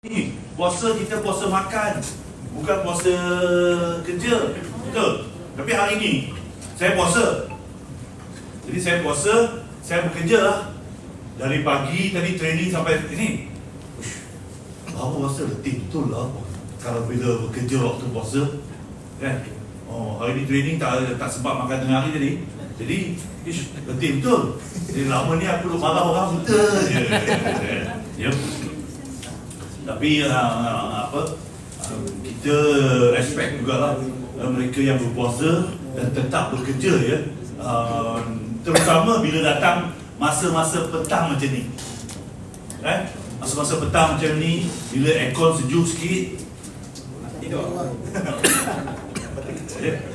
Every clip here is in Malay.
Ni, puasa kita puasa makan, bukan puasa kerja. Betul? Tapi hari ni saya puasa. Jadi saya puasa, saya bekerja lah. Dari pagi tadi training sampai ini. Baru rasa letih betul lah kalau bila bekerja waktu puasa. Kan? Oh, hari ni training tak sempat makan tengah hari tadi. Jadi, letih betul. Jadi lama ni aku duk marah orang betul je. Ya. Tapi kita respect jugalah mereka yang berpuasa dan tetap bekerja ya. Terutama bila datang masa-masa petang macam ni. Kan? Masa-masa petang macam ni, bila aircon sejuk sikit, tidur.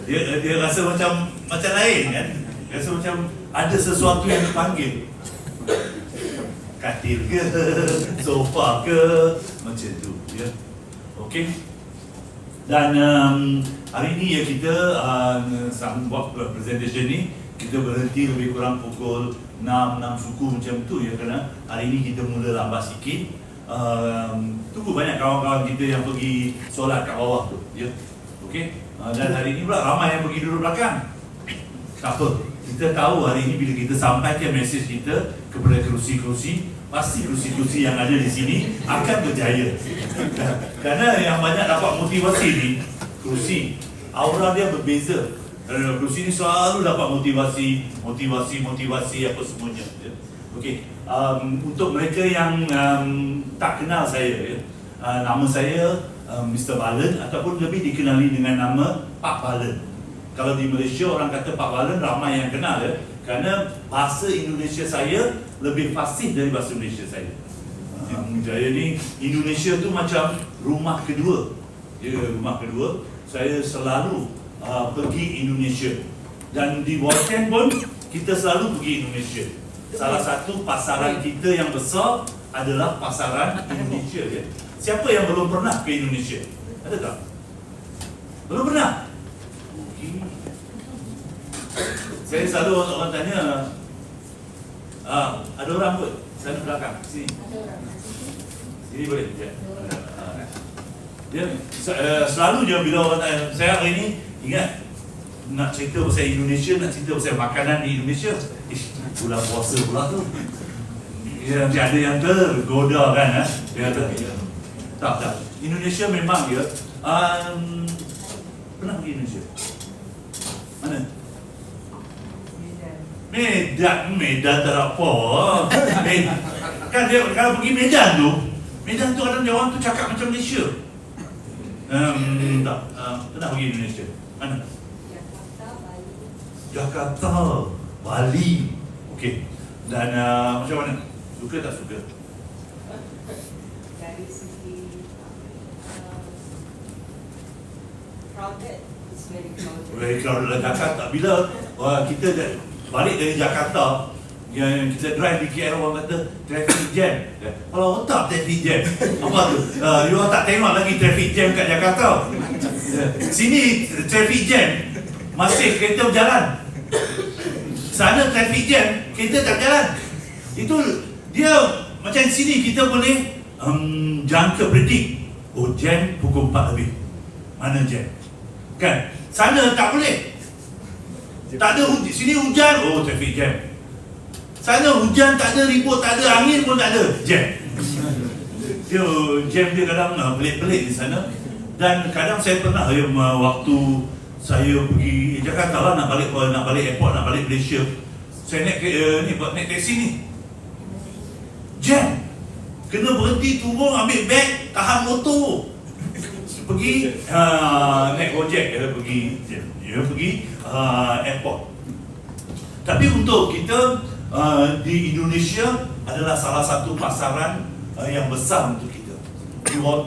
dia rasa macam lain kan. Rasa macam ada sesuatu yang dipanggil. Katil ke, sofa ke, macam tu ya. Okey. Dan hari ni ya kita buat presentation ni, kita berhenti lebih kurang pukul 6 suku macam tu ya, kerana hari ni kita mula lambat sikit. Tunggu banyak kawan-kawan kita yang pergi solat kat bawah tu ya. Okey. Dan hari ni pula ramai yang pergi duduk belakang. Tak apa. Kita tahu hari ini bila kita sampaikan mesej kita kepada kerusi-kerusi, pasti kerusi-kerusi yang ada di sini akan berjaya. Kerana yang banyak dapat motivasi ni, kerusi, aura dia berbeza. Kerusi ni selalu dapat motivasi apa semuanya. Okey, untuk mereka yang tak kenal saya, nama saya Mr. Balen ataupun lebih dikenali dengan nama Pak Balen. Kalau di Malaysia orang kata Pak Balen, ramai yang kenal ya. Kerana bahasa Indonesia saya lebih fasih dari bahasa Malaysia saya. Jadi Indonesia tu macam rumah kedua. Ya, rumah kedua. Saya selalu pergi Indonesia. Dan di Walton pun kita selalu pergi Indonesia. Salah satu pasaran kita yang besar adalah pasaran Indonesia ya. Siapa yang belum pernah ke Indonesia? Ada tak? Belum pernah? Saya selalu orang tanya, ada orang pun sana belakang, sini. Sini boleh? Ya. Selalu je bila orang tanya, saya hari ni ingat nak cerita pasal Indonesia, nak cerita pasal makanan di Indonesia. Bulan puasa pula tu. Ya, nanti ada yang tergoda kan? Dia kata, tak. Indonesia memang dia. Pernah pergi Indonesia? Mana? Medan tak apa. Kan dia kalau pergi Medan tu kadang dia orang tu cakap macam Malaysia. Tak. Pernah pergi Indonesia? Mana? Jakarta, Bali. Okey. Dan macam mana? Suka tak suka? Dari segi crowded, it's very crowded. Jakarta. Bila kita balik dari Jakarta, yang kita drive di KL, orang kata traffic jam. Kalau tak traffic jam, apa tu? You orang tak tengok lagi traffic jam kat Jakarta. Sini traffic jam, masih kereta berjalan. Sana traffic jam, kereta tak berjalan. Itu dia macam sini kita boleh jangka predik. Oh, jam pukul 4 lebih. Mana jam? Kan? Sana tak boleh. Tak ada sini hujan, oh traffic jam. Sana hujan tak ada, ribut tak ada, angin pun tak ada, jam. Jam dia kadang pelik-pelik di sana. Dan kadang saya pernah waktu saya pergi Jakarta lah, nak balik airport, nak balik Malaysia. Saya naik taksi ni. Jam. Kena berhenti, turun, ambil beg, tahan motor. Pergi naik Gojek, pergi airport. Tapi untuk kita di Indonesia adalah salah satu pasaran yang besar untuk kita.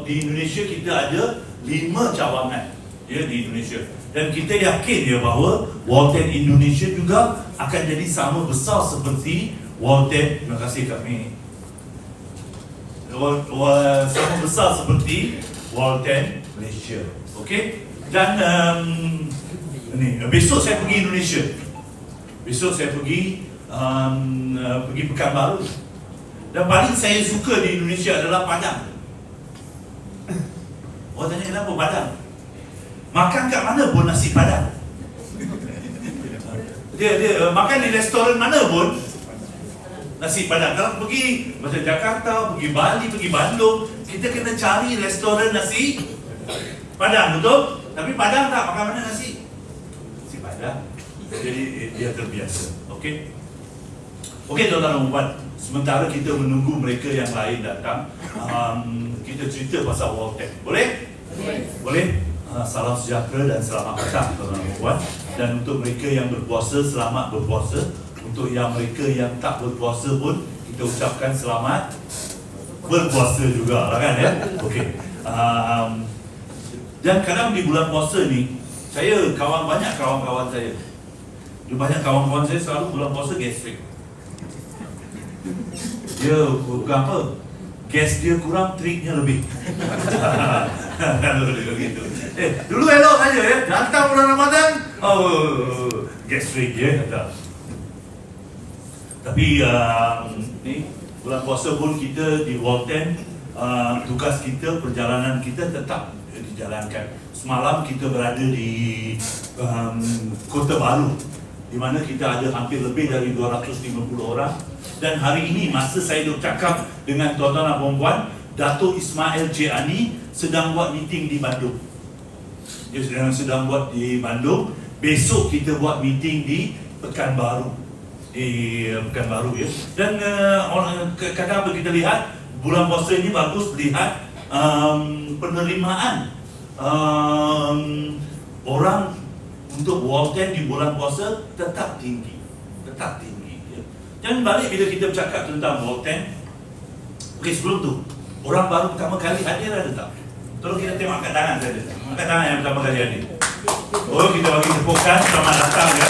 Di Indonesia kita ada 5 cawangan ya di Indonesia. Dan kita yakin ya bahawa Walton Indonesia juga akan jadi sama besar seperti Walton. Terima kasih kami. Sama besar seperti Walton Malaysia. Okey? Dan besok saya pergi Indonesia. Besok saya pergi Pekanbaru. Dan paling saya suka di Indonesia adalah Padang. Orang tanya kenapa Padang? Makan kat mana pun nasi Padang. Dia makan di restoran mana pun nasi Padang. Kalau pergi macam Jakarta, pergi Bali, pergi Bandung, kita kena cari restoran nasi Padang, betul? Tapi Padang tak makan mana nasi Padang. Jadi dia terbiasa. Okey. Okey tuan-tuan dan puan, sementara kita menunggu mereka yang lain datang, kita cerita pasal Waltech. Boleh? Boleh? Salam sejahtera dan selamat petang tuan-tuan dan puan. Dan untuk mereka yang berpuasa, selamat berpuasa. Untuk yang mereka yang tak berpuasa pun, kita ucapkan selamat berpuasa juga lah kan ya. Okey. Dan kadang di bulan puasa ni, banyak kawan-kawan saya. Banyak kawan-kawan saya selalu bulan puasa gastrik. Dia bukan apa, gas dia kurang, triknya lebih. Kalau gitu. Dulu elok saja ya, datang bulan Ramadan, gastrik ya kata. Tapi ni bulan puasa pun kita di Walton, tugas kita, perjalanan kita tetap dijalankan. Semalam kita berada di Kota Baru, di mana kita ada hampir lebih dari 250 orang. Dan hari ini masa saya duk cakap dengan tuan-tuan dan puan-puan, Dato' Ismail J. Ani sedang buat meeting di Bandung. Dia sedang buat di Bandung. Besok kita buat meeting di Pekanbaru. Di Pekanbaru ya. Dan kadang apa kita lihat, bulan puasa ini bagus lihat penerimaan orang untuk Walton di bulan puasa tetap tinggi. Tetap tinggi. Dan balik bila kita bercakap tentang Walton, okey, sebelum tu, orang baru pertama kali hadir ada tak? Tolong kita tengok angkat tangan saja. Angkat tangan yang pertama kali hadir. Oh, kita bagi tepukan, selamat datang ya.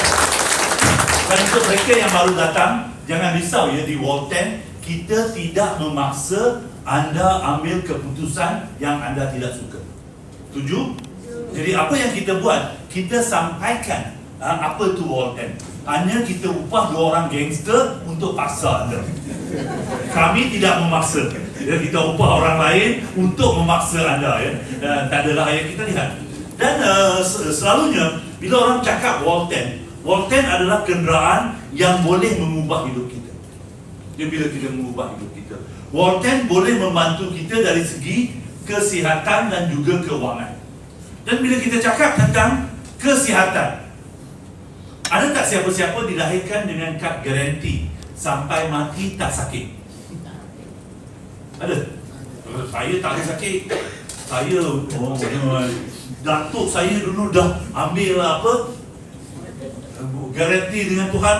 Dan untuk mereka yang baru datang, jangan risau ya, di Walton kita tidak memaksa anda ambil keputusan yang anda tidak suka. Setuju? Jadi apa yang kita buat, kita sampaikan apa tu Walton. Hanya kita upah 2 orang gangster untuk paksa anda. Kami tidak memaksa ya, kita upah orang lain untuk memaksa anda ya. Tak adalah yang kita lihat. Dan selalunya bila orang cakap Walton adalah kenderaan yang boleh mengubah hidup kita. Dia bila kita mengubah hidup kita, Walton boleh membantu kita dari segi kesihatan dan juga keuangan. Dan bila kita cakap tentang kesihatan, ada tak siapa-siapa dilahirkan dengan kad garanti sampai mati tak sakit? Ada? Saya tak ada sakit. Saya, datuk saya dulu dah ambil apa? Garanti dengan Tuhan.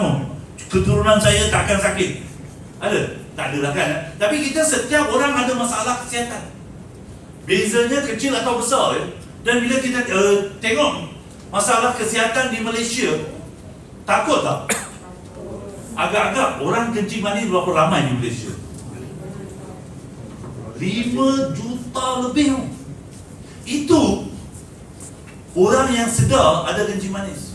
Keturunan saya takkan sakit. Ada? Tak ada lah kan? Tapi kita setiap orang ada masalah kesihatan. Bezanya kecil atau besar ya. Dan bila kita tengok masalah kesihatan di Malaysia, takut tak? Agak-agak orang kencing manis berapa ramai di Malaysia? 5 juta lebih. Itu orang yang sedar ada kencing manis.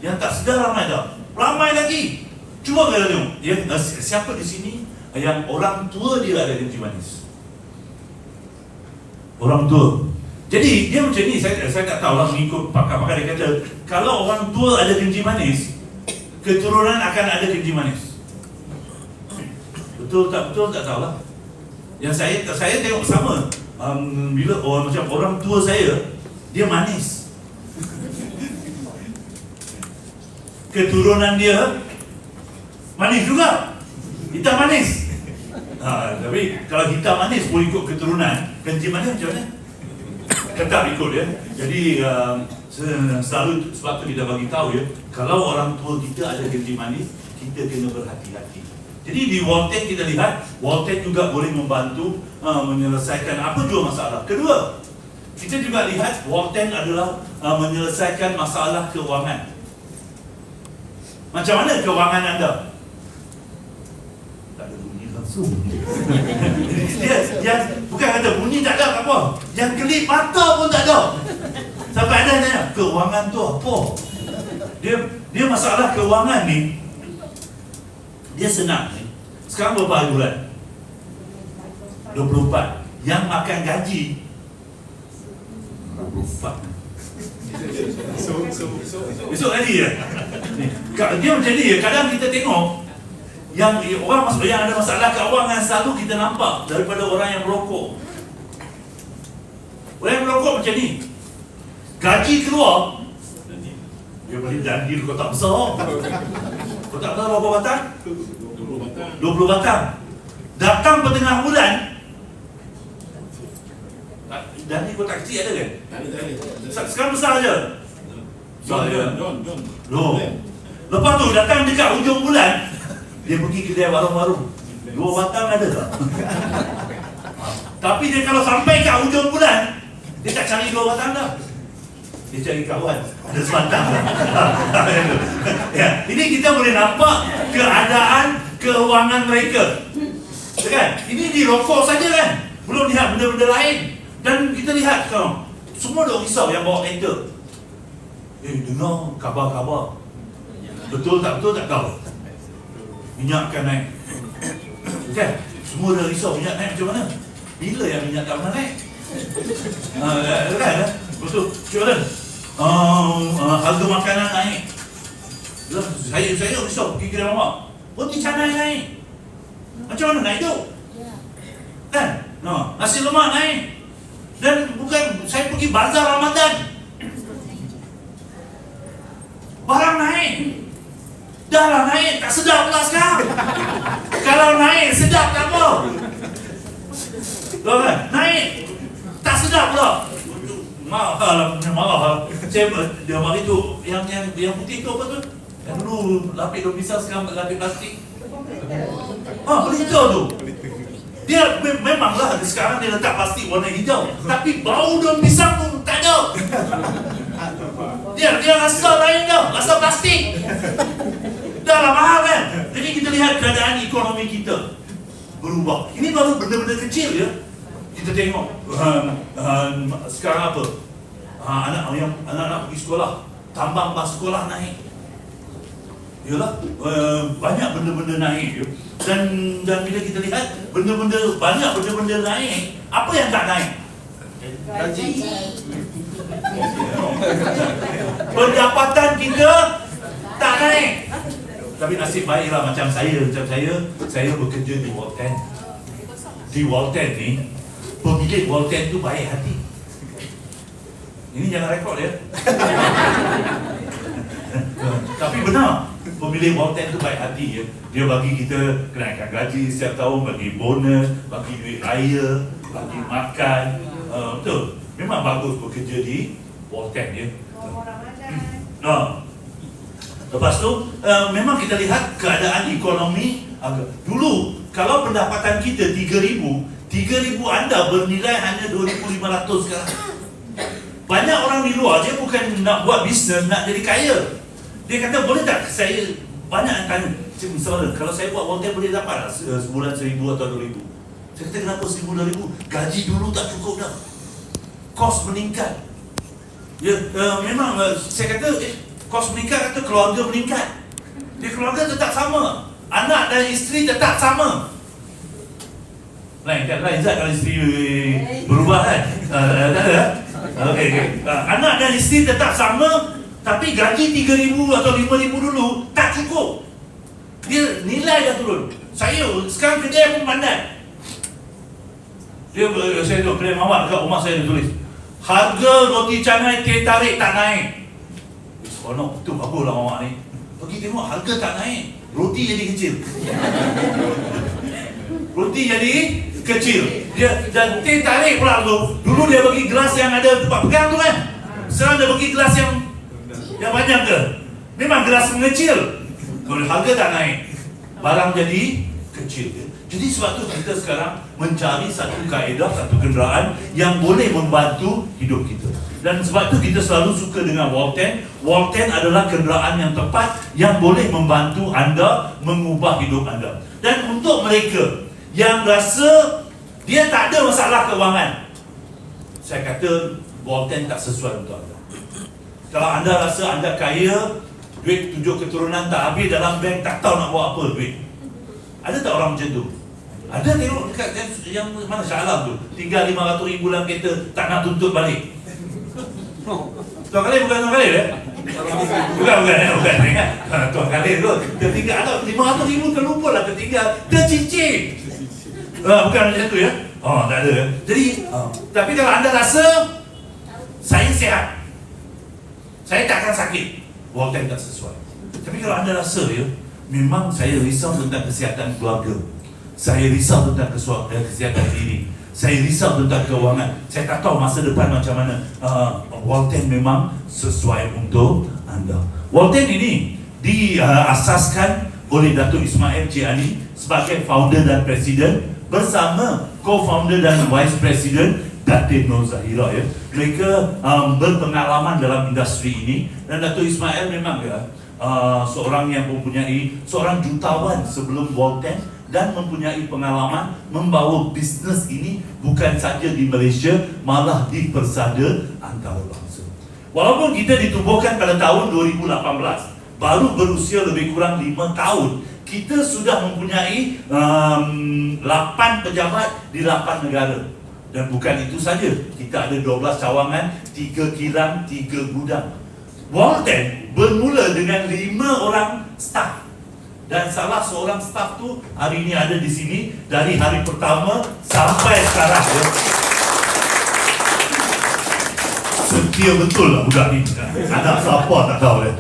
Yang tak sedar ramai tak? Ramai lagi. Cuba kita tengok ya, siapa di sini yang orang tua dia ada kencing manis? Orang tua. Jadi dia macam ni, saya tak tahu lah, mengikut pakar-pakar dia kata, kalau orang tua ada kencing manis, keturunan akan ada kencing manis. Betul tak tahu lah. Yang saya tengok sama. Bila macam orang tua saya, dia manis. Keturunan dia manis juga. Hitam manis. Tapi kalau hitam manis boleh ikut keturunan, kencing manis macam mana? Tetap ikut ya. Jadi selalu sebab tu kita bagi tahu ya, kalau orang tua kita ada kencing manis, kita kena berhati-hati. Jadi di Walton kita lihat, Walton juga boleh membantu menyelesaikan apa jua masalah. Kedua, kita juga lihat Walton adalah menyelesaikan masalah keuangan. Macam mana keuangan anda? Tak ada bunyi langsung. Dia bukan kata bunyi tak ada apa, yang kelip mata pun tak ada. Sampai ada tanya, keuangan tu apa? Dia masalah keuangan ni, dia senang. Sekarang berapa hari bulan? 24. Yang makan gaji 24. Esok hari ya. Dia macam ni ya. Kadang kita tengok yang orang masuk yang ada masalah keuangan selalu kita nampak daripada orang yang merokok. Orang yang merokok macam ni. Gaji keluar, dia beli dandil kotak besar. Kotak besar berapa batang? 20 batang. Datang pertengah bulan, dandil kotak kecil ada kan? Sekarang besar je. Besar je. Loh. Lepas tu datang dekat hujung bulan, dia pergi kedai warung-warung. 2 batang ada tak? Tapi dia kalau sampai kat hujung bulan, dia tak cari 2 batang dah. Dia cari kawan, ada sebatang. Ya, ini kita boleh nampak keadaan keuangan mereka. Kan? Ini di rokok saja kan? Belum lihat benda-benda lain. Dan kita lihat sekarang, semua dok risau yang bawa kereta. Dengar khabar-khabar. Betul tak betul tak tahu. Minyak akan naik. Kan? Semua dah risau minyak naik macam mana? Bila yang minyak tak pernah naik? Kan? Betul. Macam mana? Harga makanan naik. Saya risau pergi kedai mamak. Roti canai naik. Macam mana nak hidup? Kan? Nasi lemak naik. Dan bukan saya pergi bazar Ramadan, barang naik. Dah lah naik, tak sedap pula sekarang. Kalau naik, sedap tak apa. Tahu kan? Naik, tak sedap pula. Marah. Saya dia mari tu yang putih tu apa tu? Yang dulu lapik daun pisang, sekarang lapik plastik. Pelita tu. Dia memanglah sekarang dia letak plastik warna hijau, tapi bau daun pisang pun tak ada. Dia rasa lain dah, rasa plastik. Dah lah mahal kan? Jadi kita lihat keadaan ekonomi kita berubah. Ini baru benda-benda kecil ya. Kita tengok sekarang apa? Anak-anak pergi sekolah, tambang bas sekolah naik. Yalah, banyak benda-benda naik ya. Dan bila kita lihat banyak benda-benda naik, apa yang tak naik? Gaji. Pendapatan kita tak naik. Tapi nasib baiklah macam saya bekerja di Walton. Di Walton ni, pemilik Walton tu baik hati. Ini jangan rekod ya. Tapi benar, pemilik Walton tu baik hati ya. Dia bagi kita kenaikan gaji setiap tahun, bagi bonus, bagi duit raya, bagi makan. Betul. Memang bagus bekerja di Walton ya. Lepas tu memang kita lihat keadaan ekonomi dulu kalau pendapatan kita 3,000 anda bernilai hanya 2,500 sekarang. Banyak orang di luar dia bukan nak buat bisnes, nak jadi kaya. Dia kata boleh tak saya banyak yang tanya, misalnya kalau saya buat Walton boleh dapat sebulan 1,000 atau 2,000. Saya kata kenapa 1,000, 2,000? Gaji dulu tak cukup dah. Kos meningkat. Ya, memang saya kata kos meningkat, kata keluarga meningkat. Dia keluarga tetap sama, anak dan isteri tetap sama. Lain zat kalau isteri berubah kan? Okay. Anak dan isteri tetap sama, tapi gaji 3,000 atau 5,000 dulu tak cukup. Dia nilai dah turun. Saya sekarang kedai pun pandai. Saya tu kedai mamak dekat rumah saya tulis, harga roti canai teh tarik tak naik. Seronok, tu baguslah mamak ni. Pergi tengok harga tak naik, roti jadi kecil. Roti jadi kecil. Dan teh tarik pula tu, dulu dia bagi gelas yang ada tempat pegang tu kan. Sekarang dia bagi gelas yang banyak ke. Memang gelas mengecil. Kalau harga tak naik, barang jadi kecil. Jadi sebab tu kita sekarang mencari satu kaedah, satu kenderaan yang boleh membantu hidup kita. Dan sebab tu kita selalu suka dengan Walton. Walton adalah kenderaan yang tepat yang boleh membantu anda mengubah hidup anda. Dan untuk mereka yang rasa dia tak ada masalah keuangan, saya kata Walton tak sesuai untuk anda. Kalau anda rasa anda kaya, duit 7 keturunan tak habis dalam bank, tak tahu nak buat apa duit. Ada tak orang macam tu? Ada tengok dekat yang mana Shah Alam tu, tinggal 500,000 dalam kereta, tak nak tuntut balik. Tuan Khalil bukan Tuan Khalil ya? Bukan. Tuan Khalil tu tertinggal, ada 500,000 terlupa lah, tertinggal, tercincin. Bukan macam tu ya? Tak ada. Jadi, tapi kalau anda rasa saya sihat, saya tak akan sakit, Voltaire tak sesuai. Tapi kalau anda rasa ya, memang saya risau tentang kesihatan keluarga, saya risau tentang kesihatan diri, saya risau tentang keuangan, saya tak tahu masa depan macam mana, Voltaire memang sesuai untuk anda. Voltaire ini diasaskan oleh Datuk Ismail Cik Ali sebagai founder dan presiden, bersama co-founder dan vice president Datin Nur Zahira ya. Mereka berpengalaman dalam industri ini, dan Datuk Ismail memang ya seorang yang mempunyai seorang jutawan sebelum Voltaire, dan mempunyai pengalaman membawa bisnes ini bukan saja di Malaysia, malah di persada antarabangsa. Walaupun kita ditubuhkan pada tahun 2018, baru berusia lebih kurang 5 tahun, kita sudah mempunyai 8 pejabat di 8 negara. Dan bukan itu saja, kita ada 12 cawangan, 3 kilang, 3 gudang. Voltaire bermula dengan 5 orang staf, dan salah seorang staf tu hari ini ada di sini dari hari pertama sampai sekarang ya. Setia betul lah budak ni. Anak siapa tak tahu ya.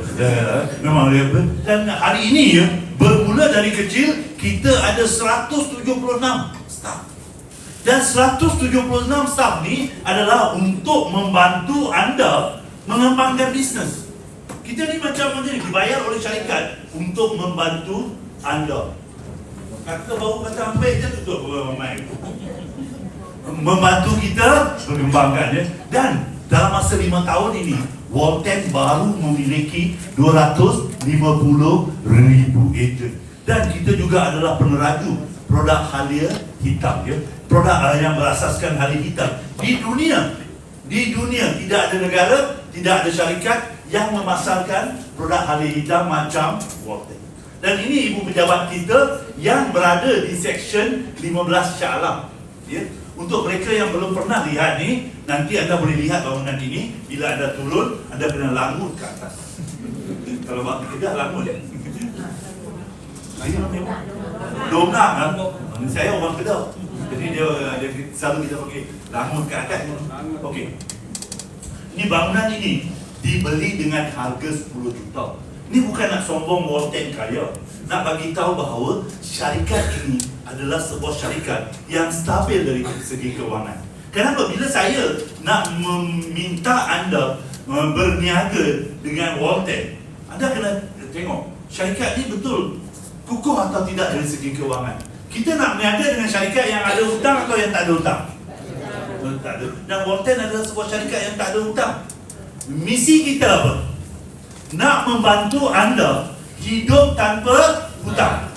Memang dia. Dan hari ini ya, bermula dari kecil, kita ada 176 staf. Dan 176 staf ni adalah untuk membantu anda mengembangkan bisnes. Kita ni macam ni, dibayar oleh syarikat untuk membantu anda. Kata baru kata ambil je tutup main. Membantu kita mengembangkan ya. Dan dalam masa 5 tahun ini, Voltaire baru memiliki 250,000 ejen. Dan kita juga adalah peneraju produk halia hitam ya. Produk yang berasaskan halia hitam di dunia. Di dunia tidak ada negara, tidak ada syarikat yang memasarkan produk halia hitam macam Voltaire. Dan ini ibu pejabat kita yang berada di section 15 Shah Alam ya. Untuk mereka yang belum pernah lihat ni, nanti anda boleh lihat bangunan ini. Bila anda turun, anda kena langut ke atas. Kalau buat Kedah langut ya. Domnak kan? Saya orang Kedah. Jadi dia selalu kita pakai langut ke atas. Okey. Ini bangunan ini dibeli dengan harga 10 juta. Ini bukan nak sombong Voltaire kaya. Nak bagi tahu bahawa syarikat ini adalah sebuah syarikat yang stabil dari segi keuangan. Kenapa? Bila saya nak meminta anda berniaga dengan Voltaire, anda kena tengok syarikat ini betul kukuh atau tidak dari segi keuangan. Kita nak berniaga dengan syarikat yang ada hutang atau yang tak ada hutang? Tak ada. Dan Voltaire adalah sebuah syarikat yang tak ada hutang. Misi kita apa? Nak membantu anda hidup tanpa hutang.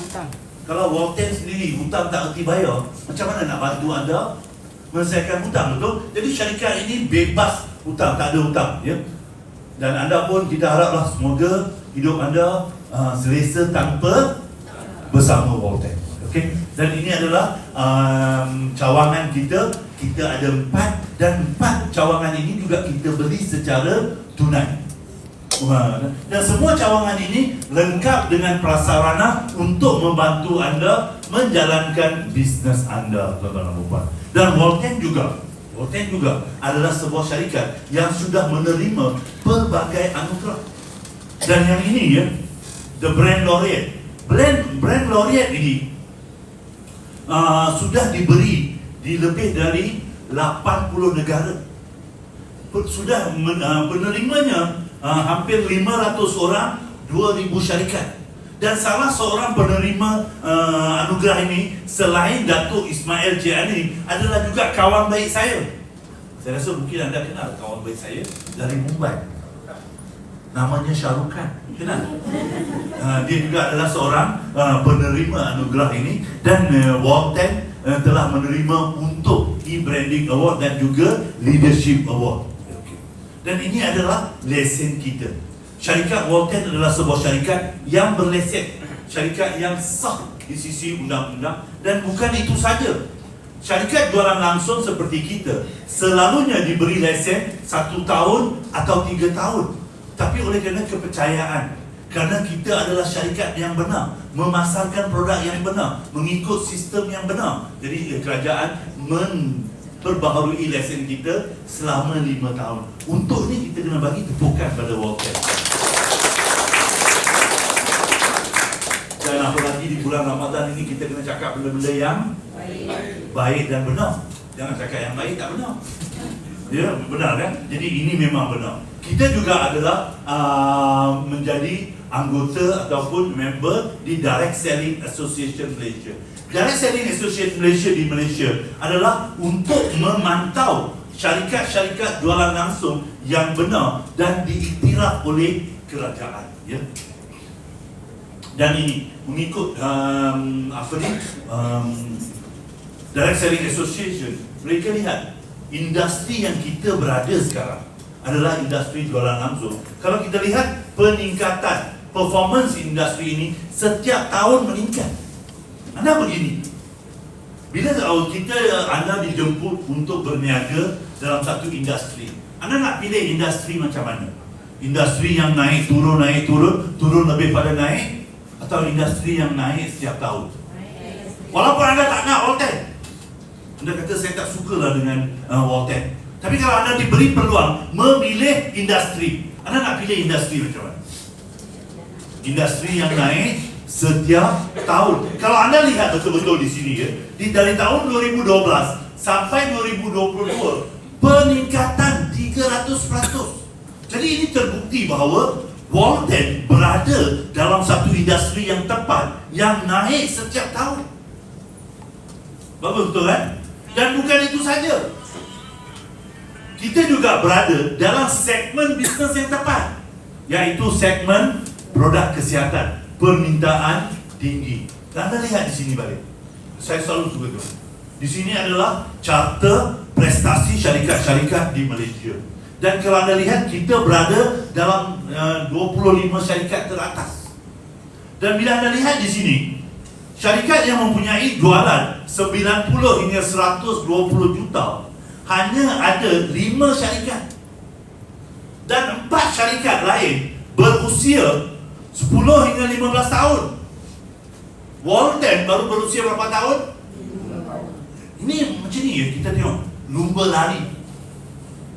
Kalau Voltaire sendiri hutang tak erti bayar, macam mana nak bantu anda menyelesaikan hutang, betul? Jadi syarikat ini bebas hutang, tak ada hutang ya. Dan anda pun kita haraplah semoga hidup anda selesa tanpa bersama Voltaire. Okey. Dan ini adalah cawangan kita. Kita ada 4, dan 4 cawangan ini juga kita beli secara tunai. Dan semua cawangan ini lengkap dengan prasarana untuk membantu anda menjalankan bisnes anda, tuan-tuan dan puan. Dan Voltaire juga adalah sebuah syarikat yang sudah menerima pelbagai anugerah. Dan yang ini ya, the Brand Laureate. Brand Laureate ini sudah diberi di lebih dari 80 negara. Sudah penerimanya hampir 500 orang, 2,000 syarikat. Dan salah seorang penerima anugerah ini selain Datuk Ismail Cik Ali adalah juga kawan baik saya. Saya rasa mungkin anda kenal kawan baik saya dari Mumbai. Namanya Shahrukan. Kenal? Dia juga adalah seorang penerima anugerah ini. Dan Voltaire telah menerima untuk e-branding award dan juga leadership award. Dan ini adalah lesen kita. Syarikat Voltaire adalah sebuah syarikat yang berlesen, syarikat yang sah di sisi undang-undang. Dan bukan itu saja, syarikat jualan langsung seperti kita selalunya diberi lesen 1 tahun atau 3 tahun. Tapi oleh kerana kepercayaan, kerana kita adalah syarikat yang benar, memasarkan produk yang benar, mengikut sistem yang benar, jadi kerajaan memperbaharui lesen kita selama 5 tahun. Untuk ni kita kena bagi tepukan pada Walker. Dan apa lagi di bulan Ramadan ini kita kena cakap benda-benda yang baik dan benar. Jangan cakap yang baik tak benar. Ya, benar kan? Jadi ini memang benar. Kita juga adalah menjadi anggota ataupun member di Direct Selling Association Malaysia. Direct Selling Association Malaysia di Malaysia adalah untuk memantau syarikat-syarikat jualan langsung yang benar dan diiktiraf oleh kerajaan. Ya. Dan ini mengikut Direct Selling Association, mereka lihat industri yang kita berada sekarang adalah industri jualan langsung. Kalau kita lihat peningkatan performance industri ini setiap tahun meningkat. Anda begini, bila anda dijemput untuk berniaga dalam satu industri, anda nak pilih industri macam mana? Industri yang naik turun lebih pada naik, atau industri yang naik setiap tahun? Walaupun anda tak nak Walton, anda kata saya tak sukalah dengan Walton. Tapi kalau anda diberi peluang memilih industri, anda nak pilih industri macam mana? Industri yang naik setiap tahun. Kalau anda lihat betul-betul di sini ya, dari tahun 2012 sampai 2022 peningkatan 300%. Jadi ini terbukti bahawa Walton berada dalam satu industri yang tepat, yang naik setiap tahun. Bagus betul kan? Dan bukan itu saja, kita juga berada dalam segmen bisnes yang tepat, iaitu segmen produk kesihatan, permintaan tinggi. Dan anda lihat di sini balik, saya selalu suka tu. Di sini adalah carta prestasi syarikat-syarikat di Malaysia. Dan kalau anda lihat, kita berada dalam 25 syarikat teratas. Dan bila anda lihat di sini, syarikat yang mempunyai jualan 90 hingga 120 juta, hanya ada 5 syarikat. Dan 4 syarikat lain berusia 10 hingga 15 tahun. Walton baru berusia berapa tahun? Ini macam ni ya, kita tengok lumba lari.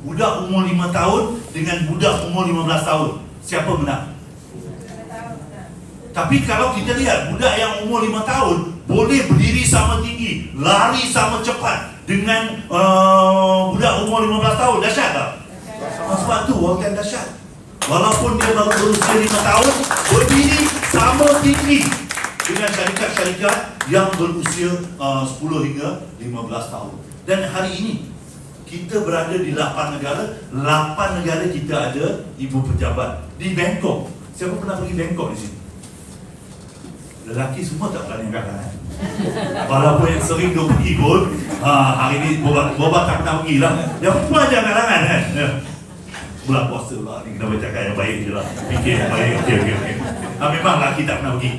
Budak umur 5 tahun dengan budak umur 15 tahun, siapa menang? Tapi kalau kita lihat budak yang umur 5 tahun boleh berdiri sama tinggi, lari sama cepat dengan budak umur 15 tahun, dahsyat tak? Sebab tu Walton dahsyat. Walaupun dia baru berusia 5 tahun, berdiri sama tinggi dengan syarikat-syarikat yang berusia 10 hingga 15 tahun. Dan hari ini kita berada di 8 negara. 8 negara kita ada ibu pejabat. Di Bangkok, siapa pernah pergi Bangkok di sini? Lelaki semua tak berani angkat tangan. Walaupun yang sering dia pergi pun, hari ni bobat tak pernah pergi lah. Yang perempuan je angkat tangan kan. Bulan puasa lah, ni kita bercakap yang baik je lah. Fikir yang baik, okey. Memang lelaki tak pernah pergi.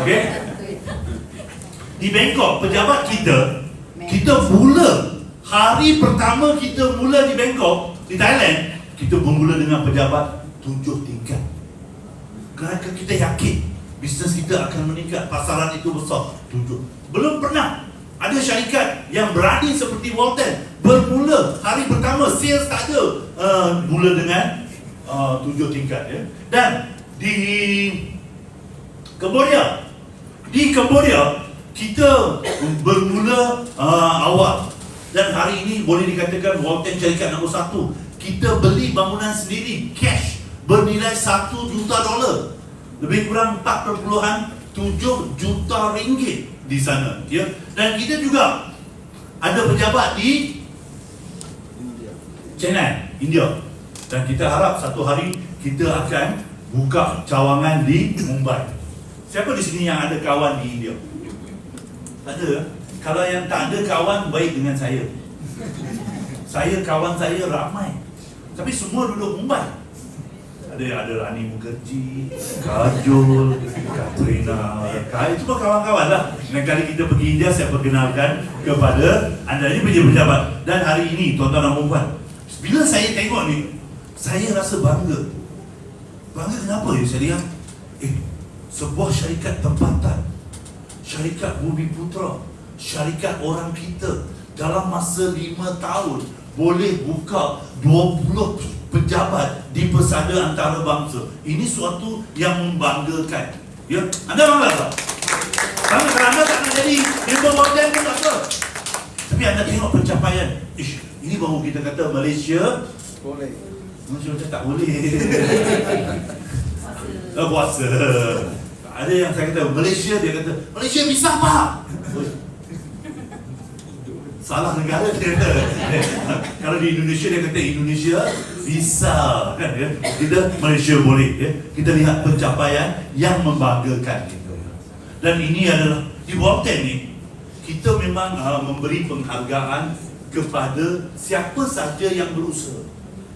Okey. Di Bangkok, pejabat kita mula, hari pertama kita mula di Bangkok, di Thailand, kita bermula dengan pejabat 7 tingkat. Kerana kita yakin bisnes kita akan meningkat, pasaran itu besar. 7. Belum pernah ada syarikat yang berani seperti Walton bermula hari pertama sales tak ada, mula dengan 7 tingkat ya. Dan di Cambodia kita bermula awal. Dan hari ini boleh dikatakan Walton syarikat nombor 1. Kita beli bangunan sendiri cash bernilai $1 juta, lebih kurang 4.7 juta ringgit di sana ya. Dan kita juga ada pejabat di Chennai, India. Dan kita harap satu hari kita akan buka cawangan di Mumbai. Siapa di sini yang ada kawan di India? Tak ada. Kalau yang tak ada kawan, baik dengan saya. Kawan saya ramai, tapi semua duduk Mumbai. Ada Rani Mukherjee, Kajol, Katrina, itu semua kawan-kawan lah. Dan kali kita pergi India, saya perkenalkan kepada anda ni pejabat. Dan hari ini, tuan-tuan dan puan, bila saya tengok ni, saya rasa bangga. Bangga kenapa ya? Saya lihat, sebuah syarikat tempatan, syarikat Bumi Putra, syarikat orang kita, dalam masa 5 tahun boleh buka 20 pejabat di pesada antarabangsa. Ini suatu yang membanggakan. Ya, anda bangga tak? Bangga kalau anda tak nak jadi member Walden pun tak apa. Tapi anda tengok pencapaian. Ini baru kita kata Malaysia boleh. Malaysia macam tak boleh. Puasa. Ada yang saya kata Malaysia, dia kata Malaysia bisa pak. Salah negara dia kata. Kalau di Indonesia dia kata Indonesia bisa kan ya. Kita Malaysia boleh ya. Kita lihat pencapaian yang membanggakan gitu. Dan ini adalah di Walden ni kita memang memberi penghargaan kepada siapa saja yang berusaha.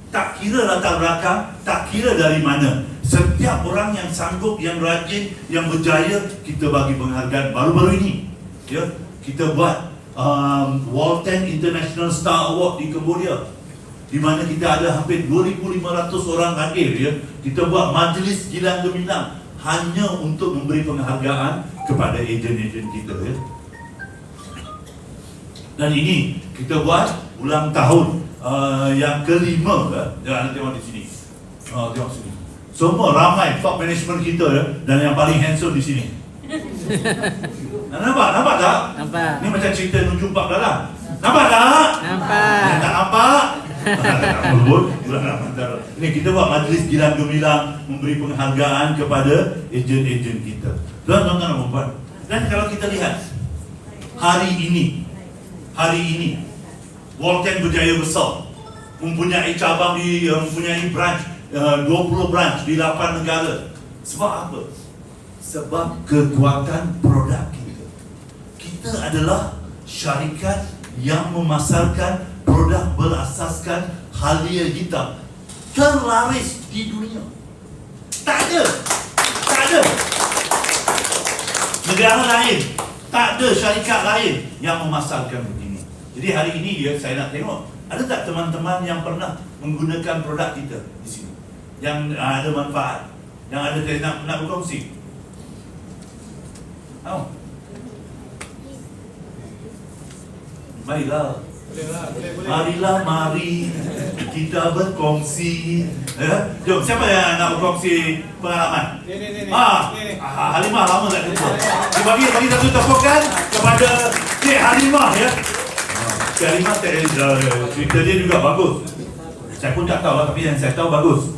Tak kira latar belakang, tak kira dari mana. Setiap orang yang sanggup, yang rajin, yang berjaya, kita bagi penghargaan. Baru-baru ini ya, kita buat Walden International Star Award di Cambodia, di mana kita ada hampir 2,500 orang hadir ya. Kita buat majlis gilang gemilang hanya untuk memberi penghargaan kepada ejen-ejen kita ya. Dan ini kita buat ulang tahun yang kelima ya. Jangan tengok di sini. Tengok sini. Semua ramai top management kita ya, dan yang paling handsome di sini. Nampak tak? Nampak. Ni macam cerita Nuju 4 Belalang. Nampak tak? Nampak. Tak nampak? Ni kita buat majlis gilang gemilang memberi penghargaan kepada ejen-ejen kita. Tuan-tuan dan puan. Dan kalau kita lihat hari ini Walden berjaya besar, mempunyai cabang mempunyai branch 20 branch di 8 negara. Sebab apa? Sebab kekuatan produk kita. Kita adalah syarikat yang memasarkan produk berasaskan halia hitam terlaris di dunia. Tak ada negara lain, tak ada syarikat lain yang memasarkan begini. Jadi hari ini ya, saya nak tengok ada tak teman-teman yang pernah menggunakan produk kita di sini, yang ada manfaat, yang ada nak berkongsi. Marilah. Mari kita berkongsi. Jom, siapa yang nak berkongsi pengalaman? Halimah lama tak jumpa. Bagi satu tepukan kepada Cik Halimah ya. Cik Halimah cerita dia juga bagus. Saya pun tak tahu lah, tapi yang saya tahu bagus.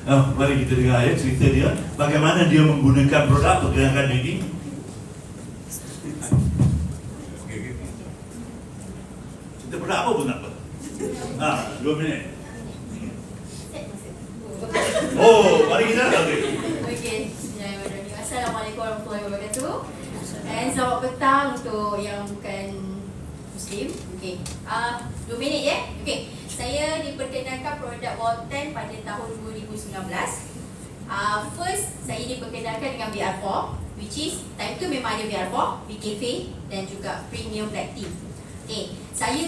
Mari kita dengar ya cerita dia, bagaimana dia menggunakan produk pergerakan ini. Cerita produk apa pun tak apa. 2 minit. Mari kita Okey, Assalamualaikum warahmatullahi wabarakatuh. Dan selamat petang untuk yang bukan Muslim. Okey, 2 minit ya. Okey, saya diperkenalkan produk Walden pada tahun 2019. First, saya diperkenalkan dengan VR4, which is time tu memang ada VR4, BKF dan juga Premium Black Tea. Okay, saya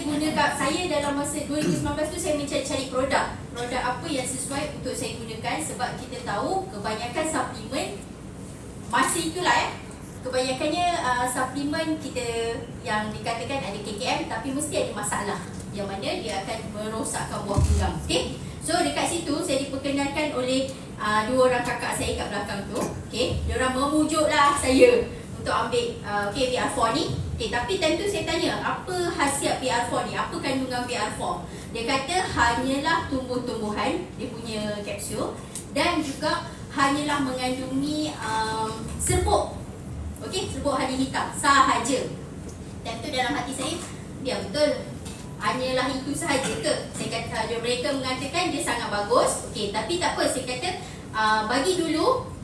dalam masa 2019 tu saya mencari produk apa yang sesuai untuk saya gunakan, sebab kita tahu kebanyakan suplemen masa itulah kebanyakannya suplemen kita yang dikatakan ada KKM tapi mesti ada masalah yang mana dia akan merosakkan buah pinggang. Okay, so dekat situ saya diperkenalkan oleh 2 orang kakak saya kat belakang tu. Okay, diorang memujuklah saya untuk ambil VR4 ni. Okay, tapi time tu saya tanya, apa khasiat VR4 ni? Apa kandungan VR4? Dia kata hanyalah tumbuh-tumbuhan, dia punya kapsul, dan juga hanyalah mengandungi serbuk. Okey, serbuk halia hitam sahaja. Time tu dalam hati saya, ya betul, hanyalah itu sahaja ke? Saya kata, mereka mengatakan dia sangat bagus. Okey, tapi tak apa, saya kata bagi dulu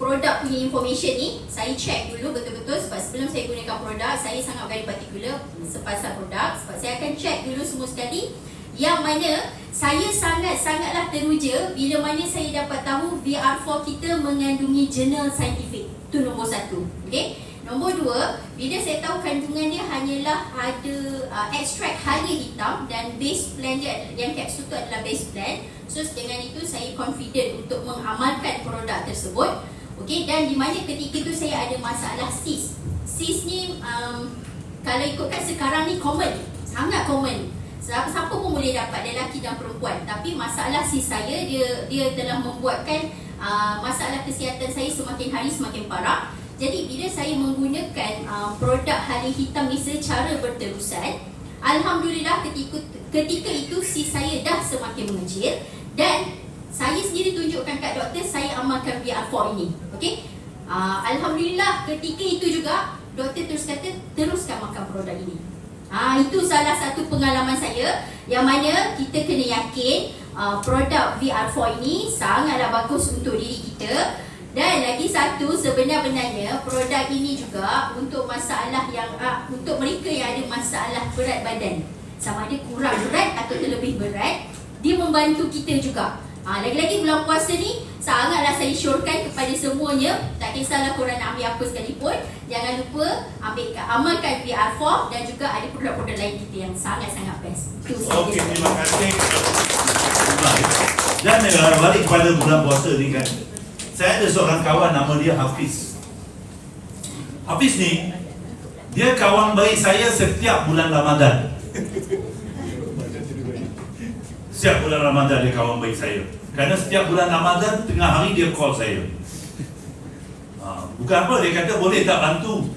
produk punya information ni saya check dulu betul-betul, sebab sebelum saya gunakan produk saya sangat very particular sepasal produk, sebab saya akan check dulu semua sekali Yang mana saya sangatlah teruja bila mana saya dapat tahu VR4 kita mengandungi jurnal saintifik. Itu nombor 1. Okey. Nombor 2, bila saya tahu kandungan dia hanyalah ada ekstrak hala hitam dan base plan dia, yang kapsul tu adalah base plan. So dengan itu saya confident untuk mengamalkan produk tersebut. Okey, dan di mana ketika itu saya ada masalah cyst. Cyst ni kalau ikutkan sekarang ni common, sangat common. Siapa pun boleh dapat, lelaki dan perempuan. Tapi masalah cyst saya, dia telah membuatkan masalah kesihatan saya semakin hari semakin parah. Jadi bila saya menggunakan produk hala hitam ni secara berterusan, alhamdulillah ketika itu cyst saya dah semakin mengecil. Dan saya sendiri tunjukkan kat doktor, saya amalkan VR4 ini. Okey. Alhamdulillah ketika itu juga doktor terus kata teruskan makan produk ini. Itu salah satu pengalaman saya yang mana kita kena yakin produk VR4 ini sangatlah bagus untuk diri kita. Dan lagi satu, sebenar-benarnya produk ini juga untuk masalah yang untuk mereka yang ada masalah berat badan, sama ada kurang berat atau terlebih berat, dia membantu kita juga. Lagi-lagi bulan puasa ni sangatlah saya syorkan kepada semuanya, tak kisahlah korang nak ambil apa sekalipun, jangan lupa amalkan VR4 dan juga ada produk-produk lain kita yang sangat-sangat best. Okey, terima kasih. Dan balik pada bulan puasa ni kan, saya ada seorang kawan nama dia Hafiz. Hafiz ni, dia kawan baik saya setiap bulan Ramadan. Setiap bulan Ramadan dia kawan baik saya. Kerana setiap bulan Ramadan tengah hari dia call saya. Bukan apa, dia kata boleh tak bantu.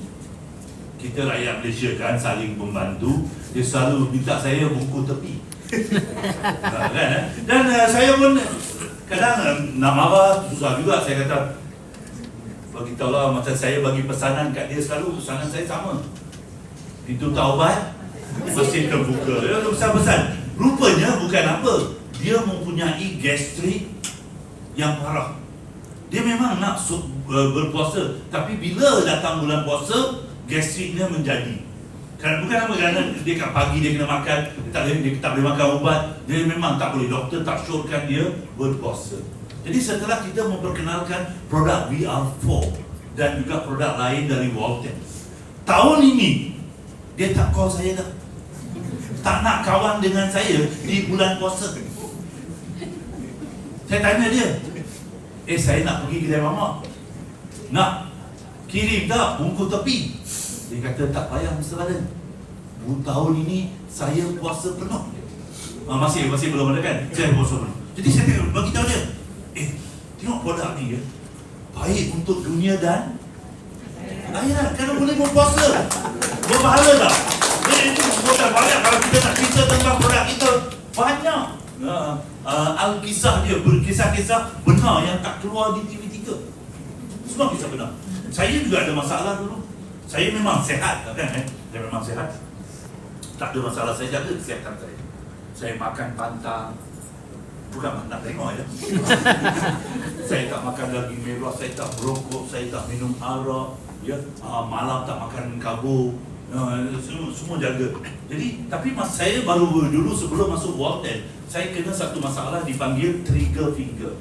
Kita rakyat Malaysia kan saling membantu. Dia selalu minta saya bungkus tepi. Dan saya pun kadang nak marah, susah juga. Saya kata, beritahulah macam saya bagi pesanan kat dia selalu, pesanan saya sama. Pintu taubat masih terbuka. Dia pesan-pesan. Rupanya bukan apa, dia mempunyai gastrik yang parah. Dia memang nak berpuasa, tapi bila datang bulan puasa, gastriknya menjadi. Bukan apa, kerana dia kat pagi dia kena makan, dia tak boleh makan ubat, dia memang tak boleh, doktor tak syorkan dia berpuasa. Jadi setelah kita memperkenalkan produk VR4 dan juga produk lain dari Walton, tahun ini dia tak call saya dah. Tak nak kawan dengan saya di bulan puasa. Saya tanya dia, saya nak pergi kedai mamak, nak kirim tak bungkus tepi? Dia kata tak payah Mr. Badan, tahun ini saya puasa penuh. Masih belum ada kan? Saya puasa penuh. Jadi saya bagi tahu dia, tengok produk ni ya, baik untuk dunia dan akhirat, kerana boleh berpuasa, berpahala tak? Itu bukan banyak. Kalau kita nak cerita tentang produk kita, banyak Al-Kisah dia, berkisah-kisah benar yang tak keluar di TV3. Semua kisah benar. Saya juga ada masalah dulu. Saya memang sihat kan? Saya memang sihat, tak ada masalah. Saya jaga kesihatan saya. Saya makan pantang, bukan nak tengok ya. Saya tak makan daging merah, saya tak merokok, saya tak minum arak ya. Malam tak makan karbo. Semua jaga. Jadi, tapi saya baru dulu sebelum masuk Walton, saya kena satu masalah dipanggil trigger finger.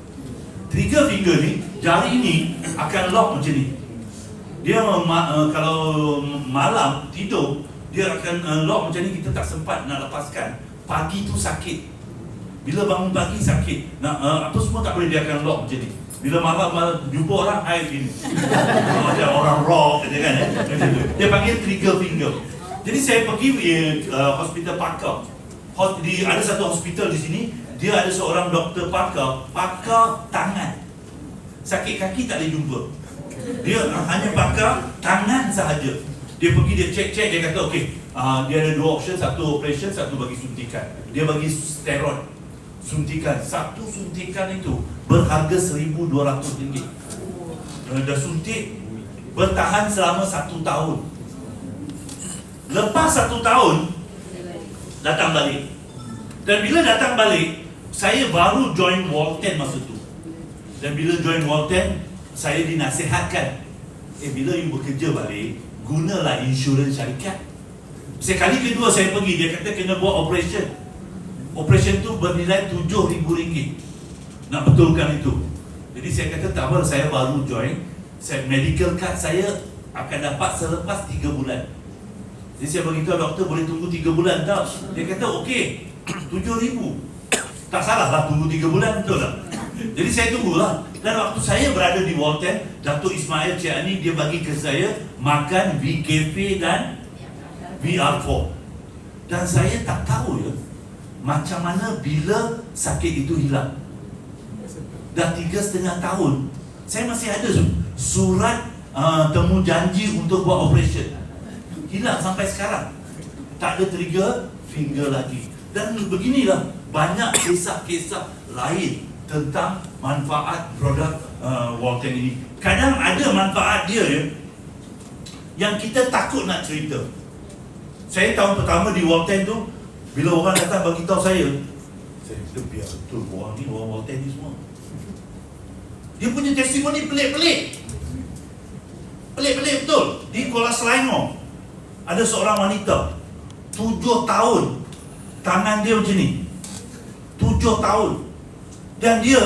Trigger finger ni, jari ni akan lock macam ni. Dia kalau malam tidur, dia akan lock macam ni, kita tak sempat nak lepaskan. Pagi tu sakit. Bila bangun pagi sakit. Apa semua tak boleh, dia akan lock macam ni. Bila malam jumpa orang, air gini. Macam orang rock kata kan. Dia panggil trigger finger. Jadi saya pergi hospital pakar. Ada satu hospital di sini, dia ada seorang doktor pakar tangan. Sakit kaki tak boleh jumpa. Dia hanya pakar tangan sahaja. Dia pergi, dia cek, dia kata okey, dia ada dua option, satu operation, satu bagi suntikan. Dia bagi steroid. Suntikan, satu suntikan itu berharga RM1,200. Dah suntik, bertahan selama 1 tahun. Lepas 1 tahun, datang balik. Dan bila datang balik, saya baru join Walton masa tu. Dan bila join Walton, saya dinasihatkan, bila you bekerja balik, gunalah insurans syarikat. Sekali kedua saya pergi, dia kata kena buat operation. Operation tu bernilai RM7,000. Nak betulkan itu. Jadi saya kata tak apa, saya baru join. Medical card saya akan dapat selepas 3 bulan. Jadi saya beritahu doktor boleh tunggu 3 bulan tak? Dia kata okey, 7,000. Tak salah lah tunggu 3 bulan, betul tak? Jadi saya tunggulah. Dan waktu saya berada di Walton, Datuk Ismail Cik Ani dia bagi ke saya makan VKP dan VR4. Dan saya tak tahu ya macam mana bila sakit itu hilang. Dah 3,5 tahun saya masih ada surat temu janji untuk buat operation. Hilang sampai sekarang. Tak ada trigger finger lagi. Dan beginilah banyak kisah-kisah lain tentang manfaat produk Walton ini. Kadang ada manfaat dia ya, yang kita takut nak cerita. Saya tahun pertama di Walton tu, bila orang datang bagi tahu saya kata biar betul orang ni, orang Walton ni semua. Dia punya testimoni pelik-pelik. Pelik-pelik betul. Di Kuala Selangor ada seorang wanita 7 tahun tangan dia macam ni. 7 tahun. Dan dia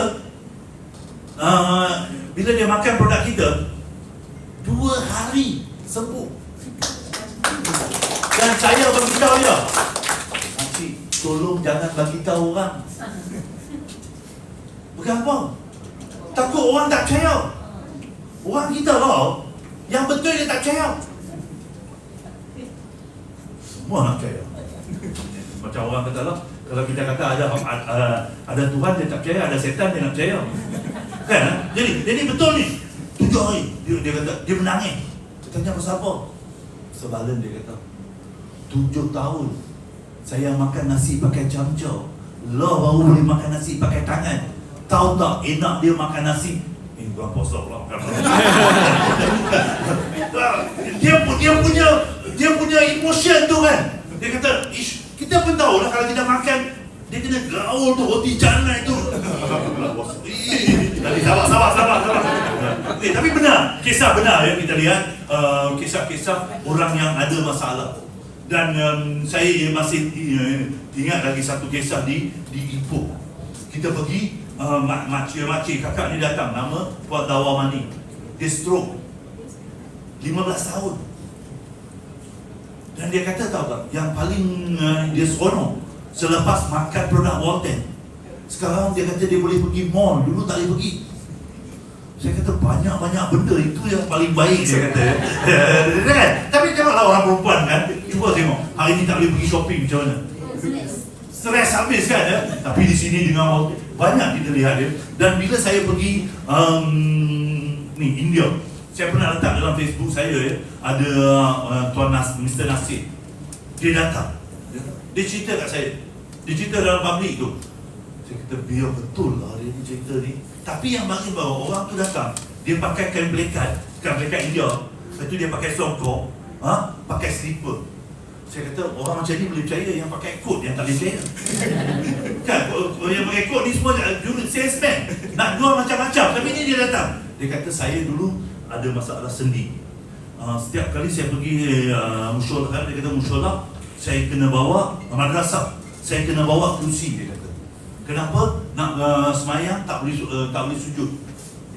bila dia makan produk kita 2 hari sembuh. Dan saya bagi tahu dia, "Makcik, tolong jangan bagi tahu orang." Kenapa? Takut orang tak percaya. Orang kita lah yang betul dia tak percaya. Semua nak percaya. Macam orang kata lah, kalau kita kata ada Tuhan dia tak percaya, ada setan dia nak percaya. Kan? Jadi betul ni. 7 hari dia kata dia menangis. Dia tanya pasal apa? Sebalen dia kata 7 tahun saya makan nasi pakai camca. Lah baru boleh makan nasi pakai tangan. Tahu tak enak dia makan nasi? Tuan puasa pula. Dia punya emotion tu kan. Dia kata, "Ish, kita pun tahu lah kalau kita makan dia kena gaul tu, roti canai tu." Tadi sabar. Tapi benar, kisah benar ya kita lihat kisah-kisah orang yang ada masalah. Dan saya masih ingat lagi satu kisah di Ipoh. Kita pergi makcik kakak ni datang, nama Puan Dawamani. Dia stroke 15 tahun. Dan dia kata tahu tak, yang paling dia seronok selepas makan produk Walton, sekarang dia kata dia boleh pergi mall, dulu tak boleh pergi. Saya kata banyak-banyak benda itu yang paling baik, dia kata. Kan? Tapi tengoklah orang perempuan kan, cuba tengok hari ni tak boleh pergi shopping macam mana. Stres habis kan ya? Tapi di sini dengan Walton banyak kita lihat dia. Dan bila saya pergi India, saya pernah letak dalam Facebook saya ya, ada Tuan Mr. Nasir. Dia datang. Dia cerita kat saya. Dia cerita dalam public tu. Saya kata biar betul lah dia ni cerita ni. Tapi yang bagi bawa orang tu datang, dia pakai kain belekat India. Lepas tu dia pakai songkok, pakai slipper. Saya kata orang macam ni boleh percaya, yang pakai kot yang tak boleh percaya. Kan, yang pakai kot ni semua salesman, nak jual macam-macam. Tapi ni dia datang. Dia kata saya dulu ada masalah sendi. Setiap kali saya pergi musyolah, dia kata musyolah, saya kena bawa madrasah, saya kena bawa kerusi, dia kata. Kenapa? Nak semayang tak boleh sujud.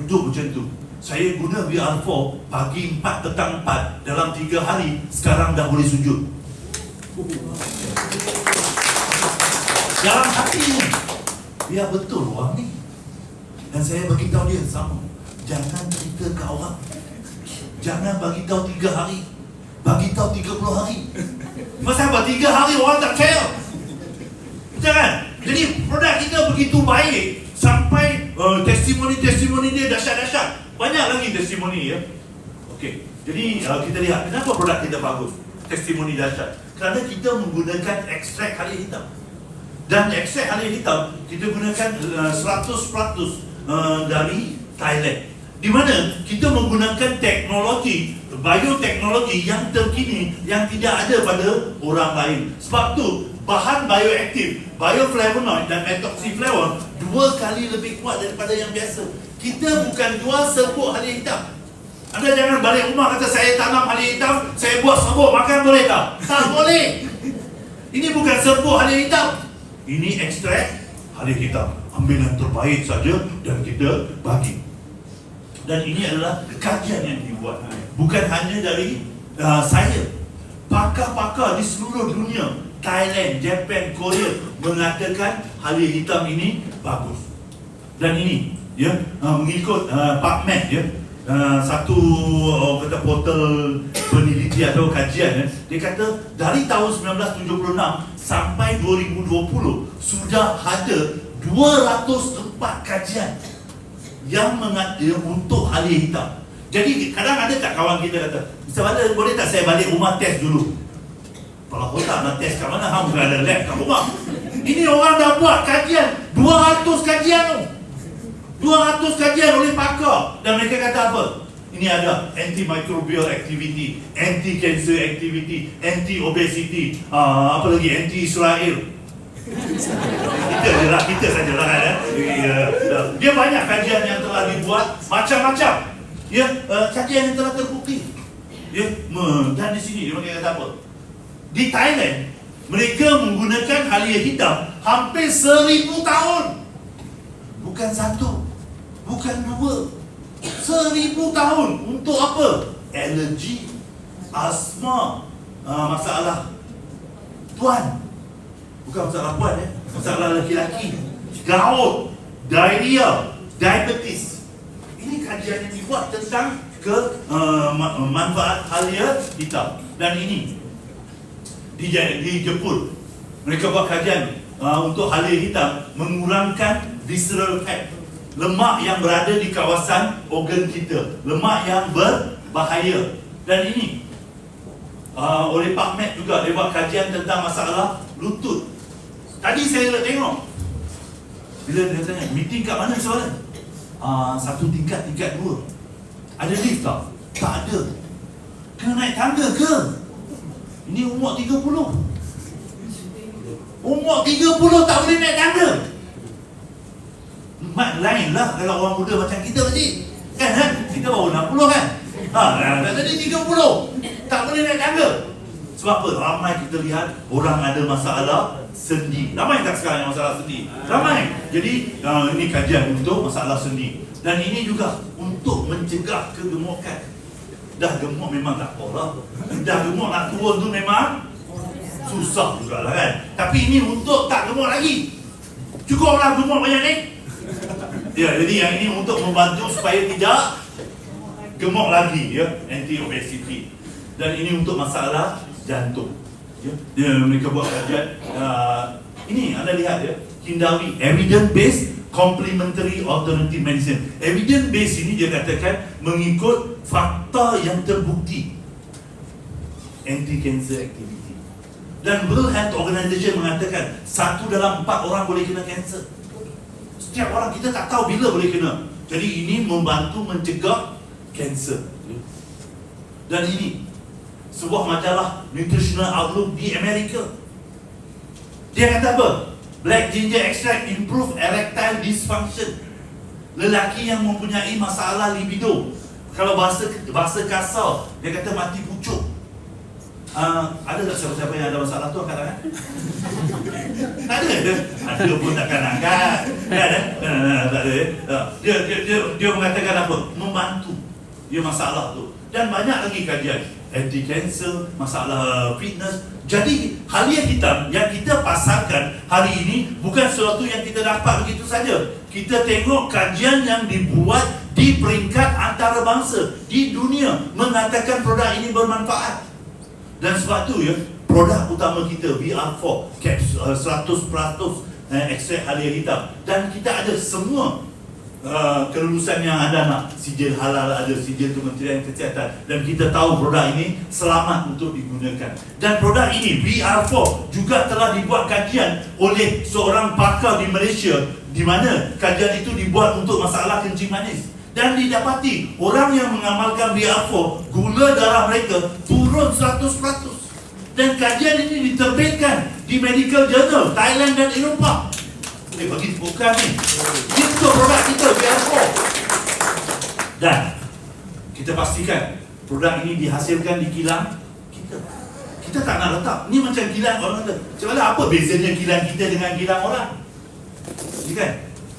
Duduk macam tu. Saya guna VR4 pagi 4, petang 4. Dalam 3 hari sekarang dah boleh sujud. Dalam hati ni biar betul orang ni. Dan saya bagi tahu dia sama. Jangan cerita ke orang. Jangan bagi tahu 3 hari. Bagi tahu 30 hari. Pasal apa 3 hari orang tak percaya. Betul kan? Jadi produk kita begitu baik sampai testimoni-testimoni dia dahsyat-dahsyat. Banyak lagi testimoni ya. Okey. Jadi kita lihat kenapa produk kita bagus. Testimoni dahsyat. Kerana kita menggunakan ekstrak halia hitam. Dan ekstrak halia hitam kita gunakan 100% dari Thailand. Di mana kita menggunakan teknologi, bioteknologi yang terkini yang tidak ada pada orang lain. Sebab tu bahan bioaktif, bioflavonoid dan methoxyflavone 2 kali lebih kuat daripada yang biasa. Kita bukan jual serbuk halia hitam. Anda jangan balik rumah kata saya tanam halia hitam, saya buat serbuk makan boleh tak? Tak boleh. Ini bukan serbuk halia hitam. Ini ekstrak halia hitam. Ambil yang terbaik saja dan kita bagi. Dan ini adalah kajian yang dibuat. Bukan hanya dari saya. Pakar-pakar di seluruh dunia, Thailand, Japan, Korea mengatakan halia hitam ini bagus. Dan ini mengikut PubMed satu kata portal peneliti atau kajian, dia kata dari tahun 1976 sampai 2020 sudah ada 204 kajian yang untuk halia hitam. Jadi kadang ada tak kawan kita kata, Mr. Bala, boleh tak saya balik rumah test dulu? Kalau kau tak nak test kat mana, hang bukan ada lab kat rumah. Ini orang dah buat kajian, 200 kajian tu. 200 kajian oleh pakar. Dan mereka kata apa? Ini ada antimicrobial activity, anti-cancer activity, anti-obesity, apa lagi, anti-Israel. Kita sajalah kan. Dia banyak kajian yang telah dibuat, macam-macam. Kajian yang telah terbukti. Dan di sini dia kata apa? Di Thailand, mereka menggunakan halia hitam hampir 1000 tahun. Bukan satu, bukan dua, 1000 tahun. Untuk apa? Alergi, asma, masalah tuan. Bukan masalah puan, masalah lelaki-lelaki, gout, diarrhea, diabetes. Ini kajian yang dibuat tentang manfaat halia hitam. Dan ini di Jepun, mereka buat kajian untuk halia hitam mengurangkan visceral fat, lemak yang berada di kawasan organ kita, lemak yang berbahaya. Dan ini oleh PubMed juga, dia buat kajian tentang masalah lutut. Tadi saya tengok, bila dia tanya, meeting kat mana soalan? Satu tingkat, tingkat 2. Ada lift tak? Tak ada. Kena naik tangga ke? Ini umur 30. Umur 30 tak boleh naik tangga. Mat lain lah kalau orang muda macam kita tadi. Kan? Kita baru 60 kan? Tadi 30. Tak boleh naik tangga. Sebab apa? Ramai kita lihat orang ada masalah sendi. Ramai tak sekarang yang masalah sendi? Ramai. Jadi ini kajian untuk masalah sendi. Dan ini juga untuk mencegah kegemukan. Dah gemuk memang tak apa lah. Dah gemuk nak turun tu memang susah juga lah kan. Tapi ini untuk tak gemuk lagi. Cukuplah gemuk banyak ni. Jadi yang ini untuk membantu supaya tidak gemuk lagi, anti-obesity. Dan ini untuk masalah jantung. Mereka buat kajian. Ini anda lihat Hindawi, evidence-based complementary alternative medicine. Evidence-based ini dia katakan mengikut fakta yang terbukti, anti-cancer activity. Dan World Health Organization mengatakan 1 dalam 4 orang boleh kena kanser. Setiap orang, kita tak tahu bila boleh kena. Jadi ini membantu mencegah kanser. Dan ini sebuah majalah Nutritional Outlook di Amerika. Dia kata apa? Black ginger extract improve erectile dysfunction. Lelaki yang mempunyai masalah libido, kalau bahasa kasar, dia kata mati pucuk. Ada tak siapa-siapa yang ada masalah tu angkat tangan? Tak ada. Ada pun takkan angkat. Tak ada. Dia mengatakan apa? Membantu dia masalah tu. Dan banyak lagi kajian anti-cancer, masalah fitness. Jadi halia hitam yang kita pasarkan hari ini bukan sesuatu yang kita dapat begitu saja. Kita tengok kajian yang dibuat di peringkat antarabangsa di dunia mengatakan produk ini bermanfaat. Dan sebab tu produk utama kita VR4 capsule 100% ekstrak halia hitam. Dan kita ada semua kelulusan yang anda nak, sijil halal ada, sijil Kementerian Kesihatan, dan kita tahu produk ini selamat untuk digunakan. Dan produk ini VR4 juga telah dibuat kajian oleh seorang pakar di Malaysia, di mana kajian itu dibuat untuk masalah kencing manis. Dan didapati orang yang mengamalkan VR4, gula darah mereka turun 100%. Dan kajian ini diterbitkan di Medical Journal Thailand dan Eropah. Bagi bukan ni. Itu produk kita VR4. Dan kita pastikan produk ini dihasilkan di kilang kita. Kita tak nak letak. Ni macam kilang orang kata. Macam mana apa bezanya kilang kita dengan kilang orang? Ni kan?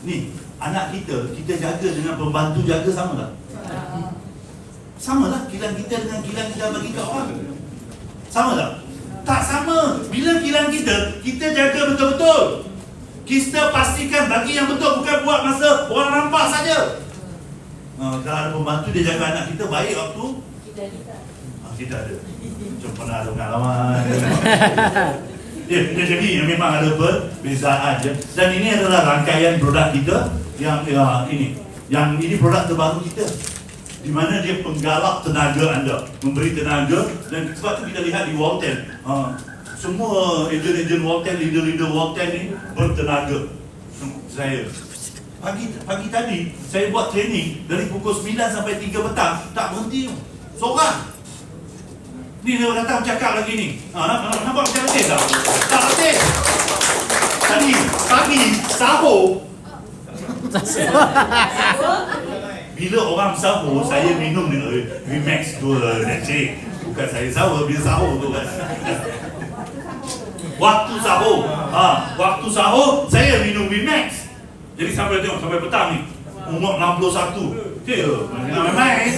Ni, anak kita jaga dengan pembantu jaga sama tak? Sama lah kilang kita dengan kilang kita bagi kat orang. Sama tak? Tak sama. Bila kilang kita jaga betul-betul. Kita pastikan bagi yang betul, bukan buat masa orang nampak saja. Kalau ada pembantu dia jaga anak kita baik waktu kita ada. Macam pernah ada pengalaman. Jadi memang ada perbezaan je. Dan ini adalah rangkaian produk kita yang ini produk terbaru kita. Di mana dia penggalak tenaga anda, memberi tenaga. Dan sebab tu kita lihat di Walten, semua ejen-ejen Walten, leader-leader Walten ni bertenaga. Saya pagi tadi saya buat training dari pukul 9 sampai 3 petang, tak berhenti. Seorang ni dia datang cakap lagi ni. Nampak macam letih tak? Tak letih. Tadi pagi sahur. Bila orang sahur, saya minum dengan Remax tu Netcik. Bukan saya sahur, bila sahur tu kan. Waktu sahur saya minum Remax. Jadi sampai tengok sampai petang ni. Umur 61. Dia main.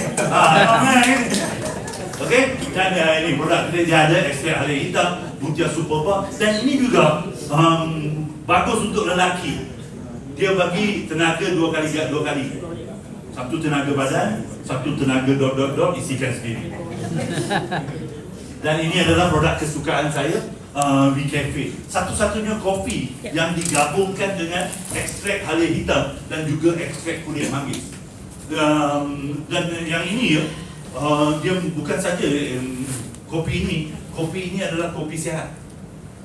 Okey, dan ini produk kita dia ada ekstrak hari hitam, Butia Superba, dan ini juga bagus untuk lelaki. Dia bagi tenaga dua kali. Satu tenaga badan, satu tenaga isikan sendiri. Dan ini adalah produk kesukaan saya, V-Cafe. Satu-satunya kopi yang digabungkan dengan ekstrak halih hitam dan juga ekstrak kulit manggis. Dan yang ini dia bukan saja kopi ini adalah kopi sihat.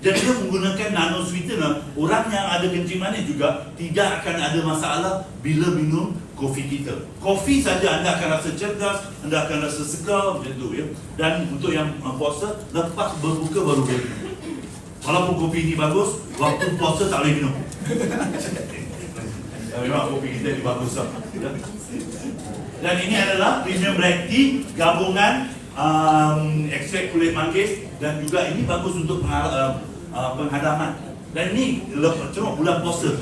Dan dia menggunakan nano sweetener. Orang yang ada kencing manis juga tidak akan ada masalah bila minum kopi kita. Kopi saja anda akan rasa cerdas, anda akan rasa segar macam tu ya. Dan untuk yang puasa, lepas berbuka baru boleh minum. Walaupun kopi ini bagus, waktu puasa tak boleh minum. Memang kopi kita ni bagus lah. Dan ini adalah premium black tea gabungan ekstrak kulit manggis, dan juga ini bagus untuk penghadaman. Dan ini cuma bulan puasa.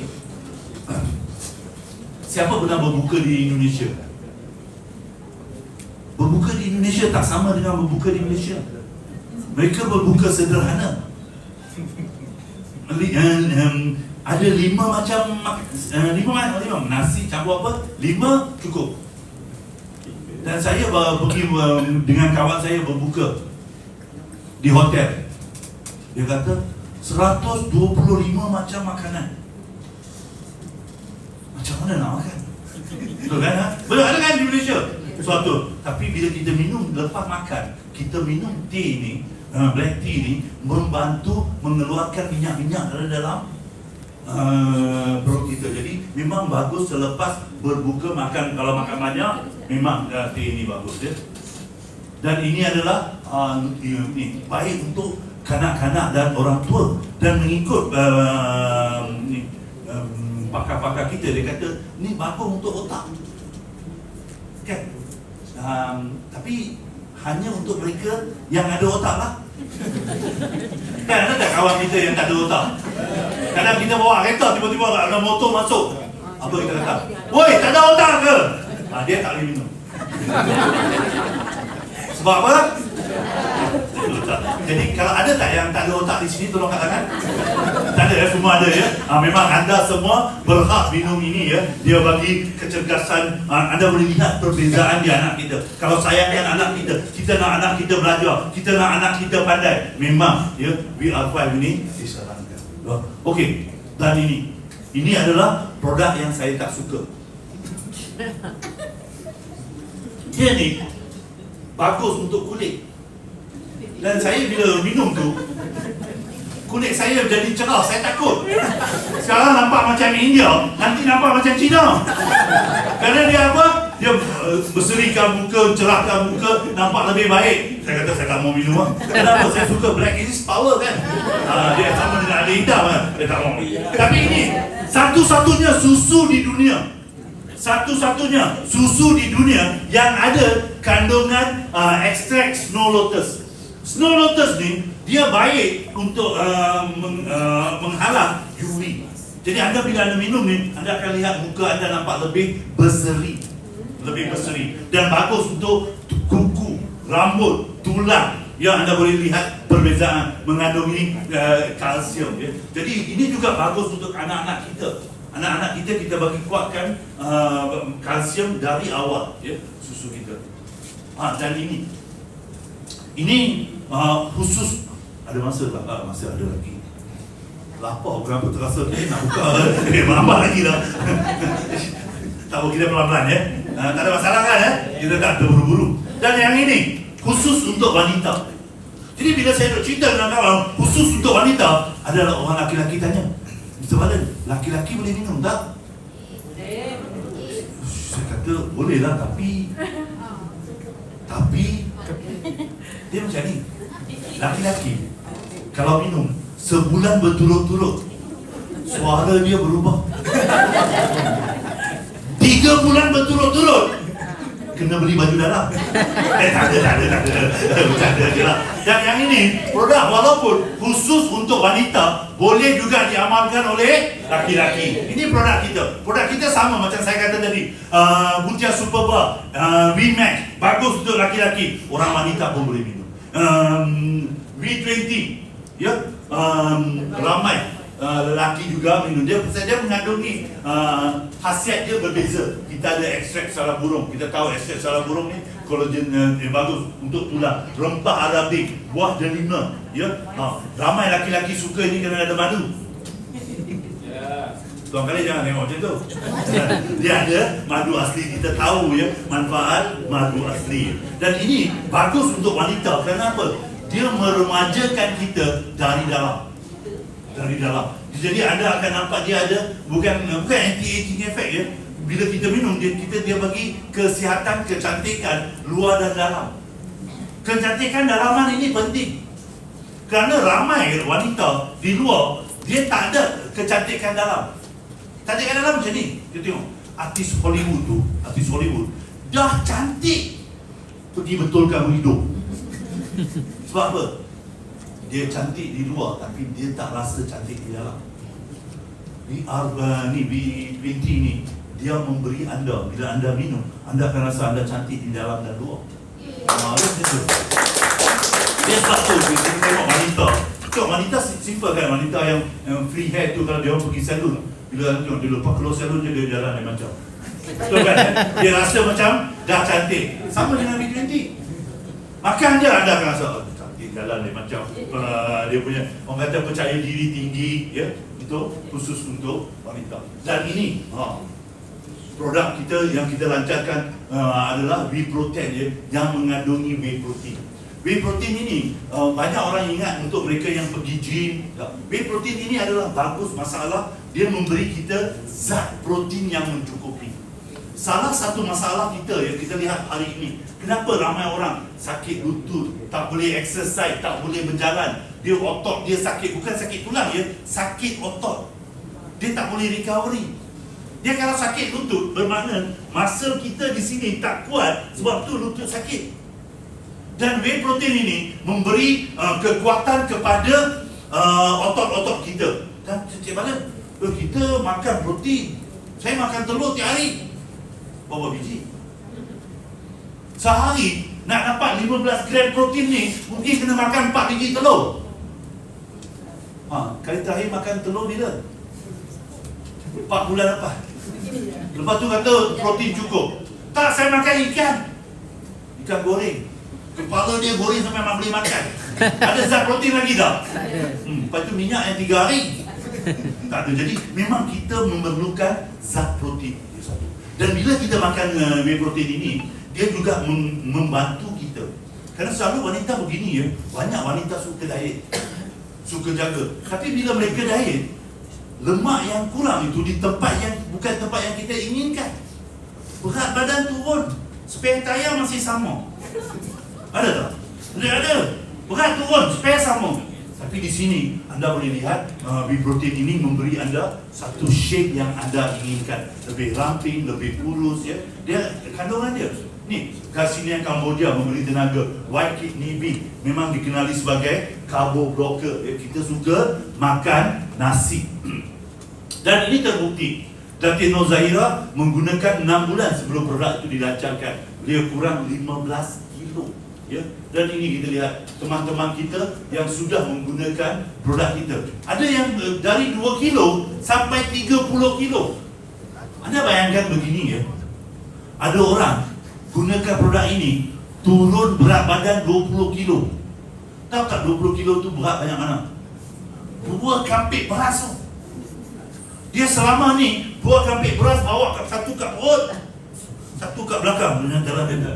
Siapa pernah berbuka di Indonesia? Berbuka di Indonesia tak sama dengan berbuka di Malaysia. Mereka berbuka sederhana. Ada 5 macam nasi campur apa? 5 cukup. Dan saya pergi dengan kawan saya berbuka di hotel. Dia kata 125 macam makanan. Macam mana nak makan? Betul kan? Betul ada kan di Malaysia? Suatu. Tapi bila kita minum lepas makan, kita minum teh ni, black tea ni, membantu mengeluarkan minyak-minyak dari dalam perut kita. Jadi memang bagus selepas berbuka makan. Kalau makan banyak, memang teh ini bagus ya. Dan ini adalah baik untuk kanak-kanak dan orang tua. Dan mengikut pakar-pakar kita, dia kata ni bagus untuk otak kan. Tapi hanya untuk mereka yang ada otak lah. Kan ada tak kawan kita yang tak ada otak? Kadang kita bawa kereta, tiba-tiba ada motor masuk, apa kita kata? Woi, tak ada otak ke? Dia tak boleh minum. Sebab apa? Jadi kalau ada tak yang tak ada otak di sini, tolong katakan. Tak ada ya, semua ada ya. Memang anda semua berhak minum ini ya. Dia bagi kecergasan. Anda boleh lihat perbezaan di anak kita. Kalau sayangkan anak kita nak anak kita belajar, kita nak anak kita pandai. Memang ya, VR5 ini disarankan. Okey, dan ini adalah produk yang saya tak suka. Dia ni bagus untuk kulit. Dan saya bila minum tu, kulit saya jadi cerah, saya takut. Sekarang nampak macam India, nanti nampak macam Cina. Kerana dia apa? Dia berserikan muka, cerahkan muka, nampak lebih baik. Saya kata saya tak mau minum. Kenapa? Saya suka black is power kan. Dia sama dengan ada hitam kan. Dia tak mau. Tapi ini satu-satunya susu di dunia. Satu-satunya susu di dunia yang ada kandungan ekstrak Snow Lotus. Snow Lotus ni dia baik untuk menghalang UV. Jadi anda bila anda minum ni, anda akan lihat muka anda nampak lebih berseri, dan bagus untuk kuku, rambut, tulang. Ya, anda boleh lihat perbezaan mengandungi kalsium. Ya. Jadi ini juga bagus untuk anak-anak kita. Anak-anak kita bagi kuatkan kalsium dari awal, ya, susu kita. Dan ini khusus. Ada masa tak? Masa ada lagi. Lapar berapa terasa ni nak buka. Berapa lagi dah. Tak apa, kita pelan-pelan, ya. Tak ada masalah kan, ya? Kita tak terburu-buru. Dan yang ini khusus untuk wanita. Jadi bila saya nak cerita dengan kawan khusus untuk wanita, adalah orang laki-laki tanya, Mr. Balan, laki-laki boleh minum tak? Boleh. Saya kata boleh lah, tapi dia macam ni. Laki-laki kalau minum sebulan berturut-turut, suara dia berubah. 3 bulan berturut-turut, kena beli baju dalam. Tak ada. Bercanda je lah. Dan yang ini, produk walaupun khusus untuk wanita, boleh juga diamalkan oleh laki-laki. Ini produk kita. Produk kita sama macam saya kata tadi. Butia Superba, V-Max, bagus untuk laki-laki. Orang wanita pun boleh minum. V20, ya, ramai lelaki juga minum. Dia mengandungi khasiat dia berbeza. Kita ada ekstrak sarang burung. Kita tahu ekstrak sarang burung ni kolagen bagus untuk tulang. Rempah arabik, buah delima, ya. Ramai laki-laki suka ini kerana ada madu. Tuan kali jangan tengok macam tu. Dia ada madu asli, kita tahu, ya, manfaat madu asli. Dan ini bagus untuk wanita. Kenapa? Dia meremajakan kita dari dalam. Jadi anda akan nampak dia ada bukan anti-aging effect, ya. Bila kita minum dia bagi kesihatan, kecantikan luar dan dalam. Kecantikan dalaman ini penting. Kerana ramai wanita di luar dia tak ada kecantikan dalam. Kecantikan dalam macam ni. Kita tengok artis Hollywood dah cantik, pergi betulkan hidup. Sebab apa? Dia cantik di luar tapi dia tak rasa cantik di dalam. B20 ni dia memberi anda, bila anda minum, anda akan rasa anda cantik di dalam dan luar. Dia satu, kita tengok wanita. Tengok wanita simple kan, wanita yang free hair tu, kalau dia orang pergi salon, bila tengok dia lepas keluar salon je dia jalan macam. Betul kan? Dia rasa macam dah cantik. Sama dengan B20. Makan je anda akan rasa jalan dia macam dia punya, orang kata percaya diri tinggi, ya, itu khusus untuk wanita. Dan ini produk kita yang kita lancarkan adalah whey protein, ya, yang mengandungi whey protein. Whey protein ini banyak orang ingat untuk mereka yang pergi gym. Whey protein ini adalah bagus, masalah dia memberi kita zat protein yang mencukupi. Salah satu masalah kita yang kita lihat hari ini, kenapa ramai orang sakit lutut, tak boleh exercise, tak boleh berjalan. Dia otot dia sakit, bukan sakit tulang, ya, sakit otot. Dia tak boleh recovery. Dia kalau sakit lutut bermakna muscle kita di sini tak kuat, sebab tu lutut sakit. Dan whey protein ini memberi kekuatan kepada otot-otot kita. Dan Cik Balan, kita makan protein. Saya makan telur tiap hari. Berapa biji? Sehari nak dapat 15 gram protein ni, mungkin kena makan 4 biji telur. Kali terakhir makan telur bila? 4 bulan lepas. Lepas tu kata protein cukup. Tak, saya makan ikan goreng. Kepala dia goreng sampai mak boleh makan. Ada zat protein lagi tak? Lepas tu minyak yang 3 hari. Tak ada. Jadi memang kita memerlukan zat protein. Dan bila kita makan whey protein ini, dia juga membantu kita. Kerana selalu wanita begini, ya, banyak wanita suka diet, suka jaga. Tapi bila mereka diet, lemak yang kurang itu di tempat yang bukan tempat yang kita inginkan. Berat badan turun, spare tayar masih sama. Ada tak? Ada. Berat turun, spare sama. Tapi di sini anda boleh lihat whey protein ini memberi anda satu shape yang anda inginkan, lebih ramping, lebih kurus, ya. Dia kandungan dia Ni Carcinian Cambodia memberi tenaga. White kidney bean memang dikenali sebagai carbo blocker. Kita suka makan nasi. Dan ini terbukti. Datin Nur Zahira menggunakan 6 bulan sebelum produk itu dilancarkan. Dia kurang 15 kilo. Ya. Dan ini kita lihat teman-teman kita yang sudah menggunakan produk kita. Ada yang dari 2 kilo sampai 30 kilo. Anda bayangkan begini ya. Ada orang gunakan produk ini turun berat badan 20 kilo. Tahu tak 20 kilo tu berat banyak mana? 2 kampik beras tu. Dia selama ni 2 kampik beras bawa satu kat perut, satu kat belakang dengan jalan dia.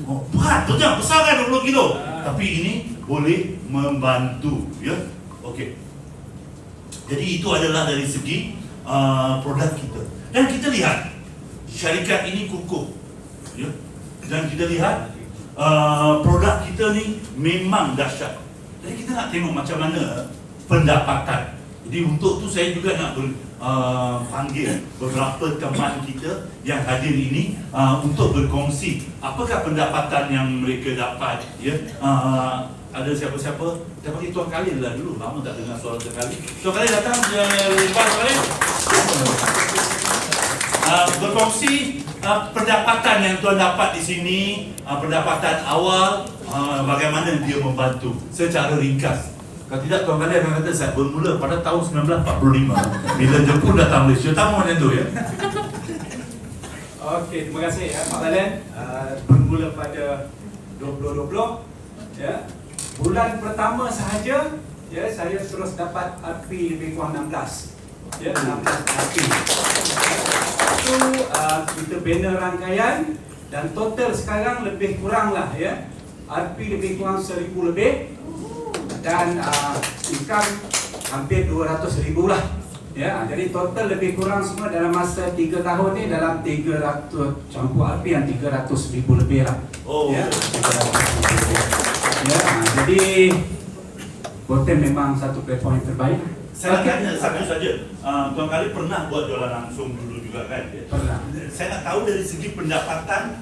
Oh, berat tu jangan besar kan 20 kilo. Tapi ini boleh membantu ya. Okey. Jadi itu adalah dari segi produk kita. Dan kita lihat syarikat ini kukuh ya. Dan kita lihat produk kita ni memang dahsyat. Jadi kita nak tengok macam mana pendapatan. Jadi untuk tu saya juga nak panggil beberapa teman kita yang hadir ini untuk berkongsi apakah pendapatan yang mereka dapat ya. Ada siapa-siapa? Kita panggil Tuan Khalil lah dulu. Lama tak dengar suara Tuan Khalil. Tuan Khalil datang lepas Khalil. Berkongsi pendapatan yang tuan dapat di sini, pendapatan awal, bagaimana dia membantu secara ringkas. Kalau tidak tuan Khalil akan kata saya bermula pada tahun 1945 bila Jepun datang Malaysia. Tahu macam tu ya. Okey, terima kasih ya Pak Balen. Bermula pada 2020 ya. Bulan pertama sahaja ya saya terus dapat RP lebih kurang 16. Ya, 16 RP. Itu kita bina rangkaian dan total sekarang lebih kurang lah ya. RP lebih kurang 1000 lebih dan income hampir 200,000 lah. Ya, jadi total lebih kurang semua dalam masa 3 tahun ni dalam 300 campur RP yang 300,000 lebih lah. Oh. Ya, 300,000. Ya, jadi Bolten memang satu platform yang terbaik. Saya nak tanya satu saja. Tuan Khalil pernah buat jualan langsung dulu juga kan? Pernah. Saya nak tahu dari segi pendapatan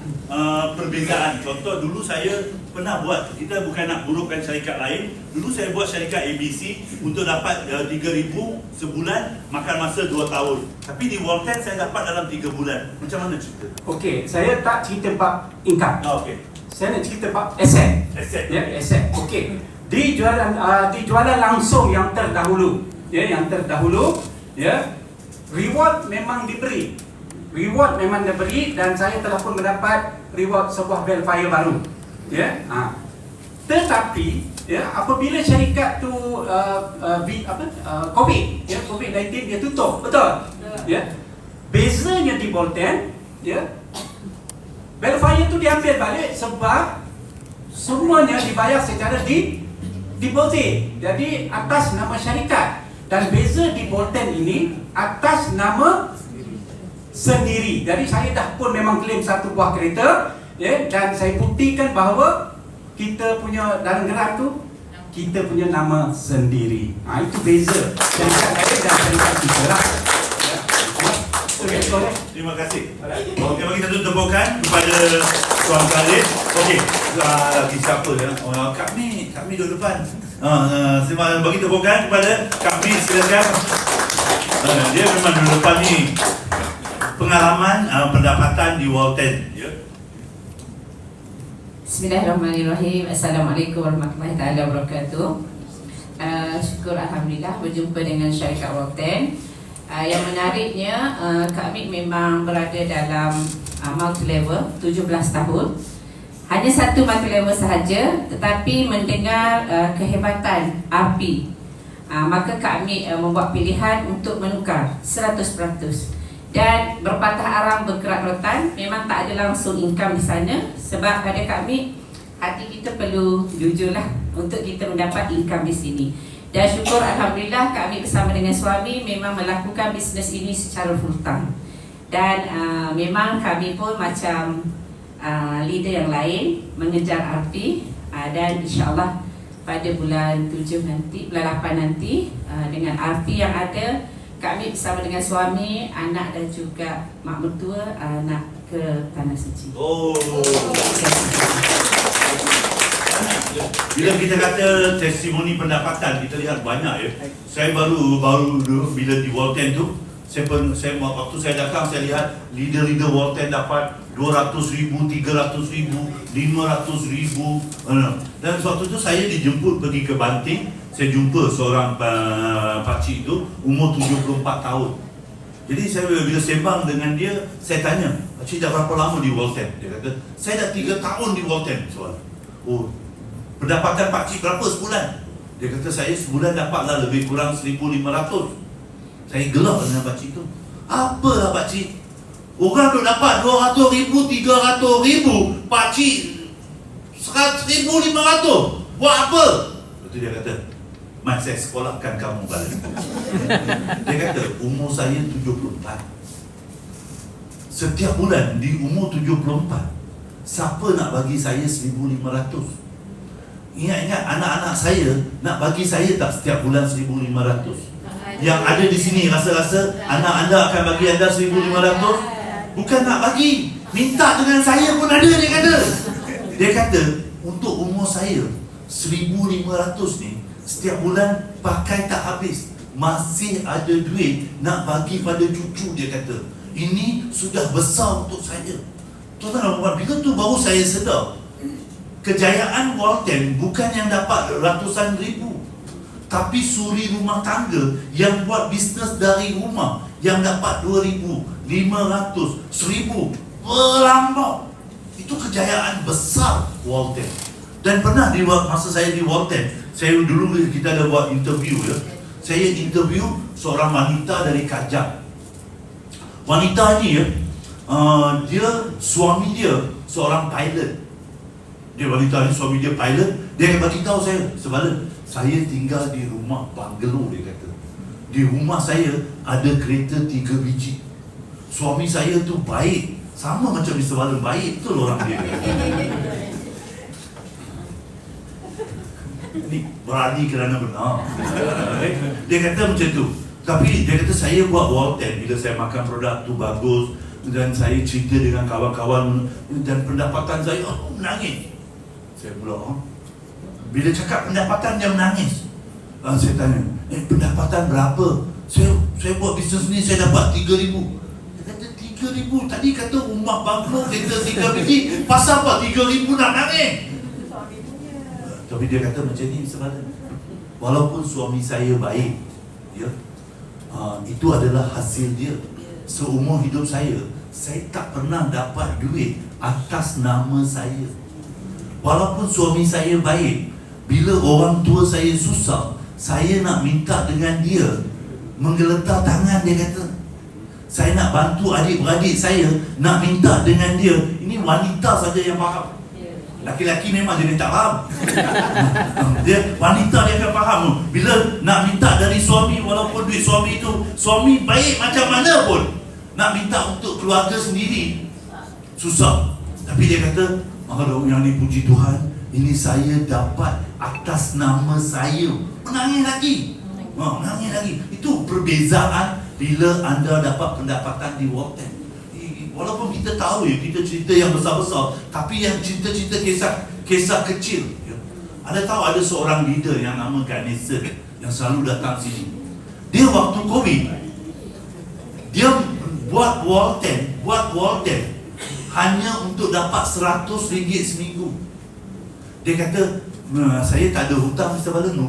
perbezaan. Contoh dulu saya pernah buat, kita bukan nak burukkan syarikat lain. Dulu saya buat syarikat ABC untuk dapat 3,000 sebulan, makan masa 2 tahun. Tapi di Bolten saya dapat dalam 3 bulan. Macam mana cerita? Okey, saya tak cerita bab income. Okey. Saya nak cerita bab aset. Aset. Ya, aset. Okey. Di jualan langsung yang terdahulu, ya, reward memang diberi. Reward memang diberi dan saya telah pun mendapat reward sebuah welfare baru. Ya. Tetapi ya, apabila syarikat tu COVID, ya, COVID-19 dia tutup, betul? Ya. Bezanya di Bolten, ya, welfare tu diambil balik sebab semuanya dibayar secara deposit. Jadi atas nama syarikat. Dan beza di Bolten ini atas nama sendiri. Jadi saya dah pun memang claim satu buah kereta ya, dan saya buktikan bahawa kita punya dalam gerak tu kita punya nama sendiri. Itu beza syarikat lain dan syarikat kita lah. Terima kasih. Okey, bagi satu tepukan kepada Tuan Khalil. Okey, lagi siapa ya? Kak Mi duduk depan. Bagi tepukan kepada Kak Mi, silakan. Dia memang duduk depan ni. Pengalaman pendapatan di Bolten. Ya. Bismillahirrahmanirrahim. Assalamualaikum warahmatullahi wabarakatuh. Syukur Alhamdulillah berjumpa dengan syarikat Bolten. Yang menariknya, Kak Mik memang berada dalam multi-level 17 tahun. Hanya satu multi-level sahaja, tetapi mendengar kehebatan RP, maka Kak Mik membuat pilihan untuk menukar 100%. Dan berpatah arang berkerak rotan, memang tak ada langsung income di sana. Sebab pada Kak Mik, hati kita perlu jujurlah untuk kita mendapat income di sini. Dan syukur Alhamdulillah kami bersama dengan suami memang melakukan bisnes ini secara full time. Dan memang kami pun macam leader yang lain mengejar RP, dan insyaAllah pada bulan 7 nanti, bulan 8 nanti, dengan RP yang ada, kami bersama dengan suami, anak dan juga mak mertua nak ke Tanah Suci. Oh. Bila kita kata testimoni pendapatan, kita lihat banyak ya. Saya baru bila di Walton tu, waktu saya datang saya lihat leader-leader Walton dapat 200,000, 300,000, 500,000. Dan waktu tu saya dijemput pergi ke Banting. Saya jumpa seorang pakcik itu umur 74 tahun. Jadi saya bila sembang dengan dia, saya tanya, "Pakcik dah berapa lama di Walton?" Dia kata, "Saya dah 3 tahun di Walton." Soal. "Oh, pendapatan pakcik berapa sebulan?" Dia kata, "Saya sebulan dapatlah lebih kurang 1,500. Saya gelak dengan pakcik tu. "Apalah pakcik? Orang tu dapat 200,000, 300,000, pakcik 1,500. Buat apa?" Lepas tu dia kata, "Mat, saya sekolahkan kamu balik." Dia kata, umur saya 74. Setiap bulan di umur 74, siapa nak bagi saya 1,500? Ingat-ingat anak-anak saya nak bagi saya tak setiap bulan 1,500? Yang ada di sini rasa-rasa anak anda akan bagi anda 1,500? Bukan nak bagi, minta dengan saya pun ada, dia kata. Dia kata, untuk umur saya 1,500 ni, setiap bulan pakai tak habis. Masih ada duit nak bagi pada cucu, dia kata. Ini sudah besar untuk saya. Tuan-tuan dan puan, bila tu baru saya sedar, kejayaan Walton bukan yang dapat ratusan ribu, tapi suri rumah tangga yang buat bisnes dari rumah yang dapat 2,000, 500, 1,000 berlambak. Itu kejayaan besar Walton. Dan pernah di masa saya di Walton, saya dulu kita ada buat interview ya. Saya interview seorang wanita dari Kajang. Wanita ini ya, dia suami dia seorang pilot. Dia wanita ni suami dia pilot. Dia akan bagi tahu saya, "Sebalan, saya tinggal di rumah banglo," dia kata. "Di rumah saya ada kereta 3 biji. Suami saya tu baik, sama macam Mr. Balan, baik betul orang dia." Ni berani kerana benar. Dia kata macam tu. Tapi dia kata, "Saya buat Walton, bila saya makan produk tu bagus, dan saya cerita dengan kawan-kawan, dan pendapatan saya menangis." Saya pula, bila cakap pendapatan dia menangis. Saya tanya, "Pendapatan berapa?" Saya buat bisnes ni, saya dapat 3,000. Dia kata, 3,000? Tadi kata rumah banglo, kereta 3 biji, pasal apa 3,000 nak nangis? Tapi dia kata macam ni sebenarnya. Walaupun suami saya baik, ya, itu adalah hasil dia. Seumur hidup saya tak pernah dapat duit atas nama saya. Walaupun suami saya baik, bila orang tua saya susah, saya nak minta dengan dia, menggeletar tangan, dia kata. Saya nak bantu adik-beradik saya, nak minta dengan dia. Ini wanita saja yang faham. Laki-laki memang dia tak faham. Dia wanita dia akan faham. Bila nak minta dari suami, walaupun duit suami itu, suami baik macam mana pun, nak minta untuk keluarga sendiri susah. Tapi dia kata, "Kalau yang ni puji Tuhan, ini saya dapat atas nama saya." Menangis lagi. Menangis lagi. Itu perbezaan bila anda dapat pendapatan di Walton. Walaupun kita tahu ya, kita cerita yang besar-besar, tapi yang cerita-cerita kisah kecil ya. Anda tahu ada seorang leader yang nama Ganesan yang selalu datang sini. Dia waktu COVID, dia buat Walton hanya untuk dapat RM100 seminggu. Dia kata, "Saya tak ada hutang, Mr. Balan.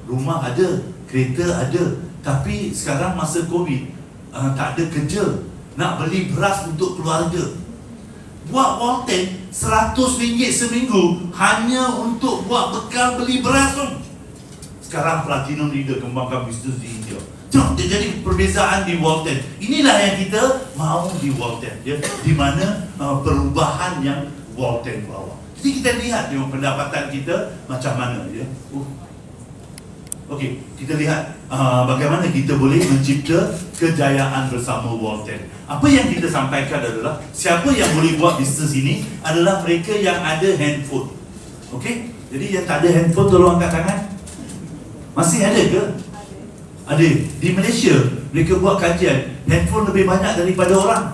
Rumah ada, kereta ada, tapi sekarang masa COVID, tak ada kerja, nak beli beras untuk keluarga. Buat Walton RM100 seminggu hanya untuk buat bekal beli beras tu." Sekarang platinum leader kembangkan bisnes di India. Jadi perbezaan di Walton. Inilah yang kita mahu di Walton, ya, di mana perubahan yang Walton bawa. Jadi kita lihat tengok pendapatan kita macam mana, ya. Okey, kita lihat bagaimana kita boleh mencipta kejayaan bersama Walton. Apa yang kita sampaikan adalah siapa yang boleh buat bisnes ini adalah mereka yang ada handphone. Okey, jadi yang tak ada handphone tolong angkat tangan. Masih ada ke? Ada. Di Malaysia mereka buat kajian, handphone lebih banyak daripada orang.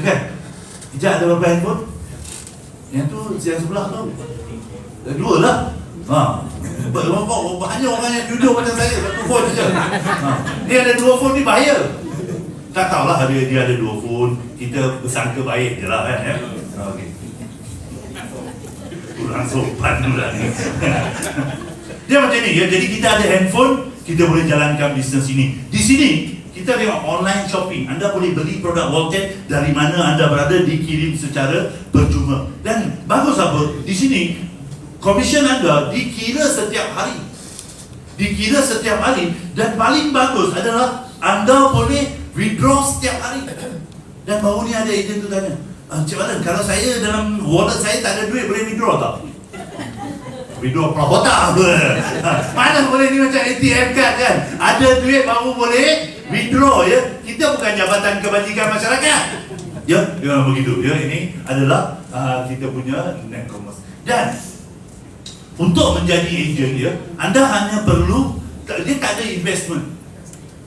Kan? Ijak ada berapa handphone? Yang tu, yang sebelah tu. Dua lah. Banyak orang yang jujur macam saya, satu phone saja. Dia ada dua phone ni bahaya. Tak tahulah dia ada dua phone, kita bersangka baik je lah kan. Ya? Okay. Kurang sopan pula ni. Dia macam ni ya, jadi kita ada handphone, kita boleh jalankan bisnes ini. Di sini kita tengok online shopping. Anda boleh beli produk Walten dari mana anda berada, dikirim secara percuma. Dan bagus apa? Di sini komisen anda dikira setiap hari. Dikira setiap hari. Dan paling bagus adalah anda boleh withdraw setiap hari. Dan baru ni ada ejen tu tanya, Cik Balan, kalau saya dalam wallet saya tak ada duit, boleh withdraw tak? Withdraw perabotak apa? Mana boleh ni macam ATM card kan? Ada duit baru boleh withdraw ya. Kita bukan Jabatan Kebajikan Masyarakat. Ya, begitu. Ya, ini adalah kita punya net commerce. Dan untuk menjadi ejen ya, anda hanya perlu, dia tak ada investment.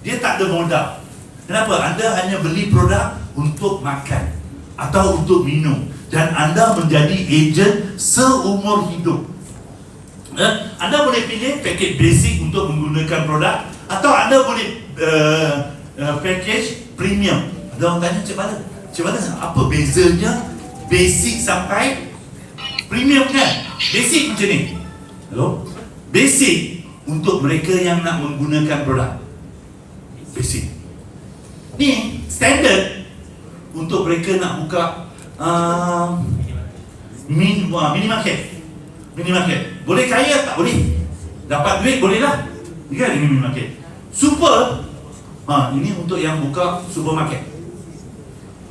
Dia tak ada modal. Kenapa? Anda hanya beli produk untuk makan atau untuk minum. Dan anda menjadi ejen seumur hidup. Anda boleh pilih package basic untuk menggunakan produk, atau anda boleh package premium. Ada orang tanya, Cik Balan, apa bezanya basic sampai premium kan? Basic macam ni. Hello? Basic untuk mereka yang nak menggunakan produk. Basic. Ni standard untuk mereka nak buka minimarket. Minimarket. Boleh kaya tak? Boleh. Dapat duit boleh lah. Ini kan ini minimarket. Super, ini untuk yang buka supermarket.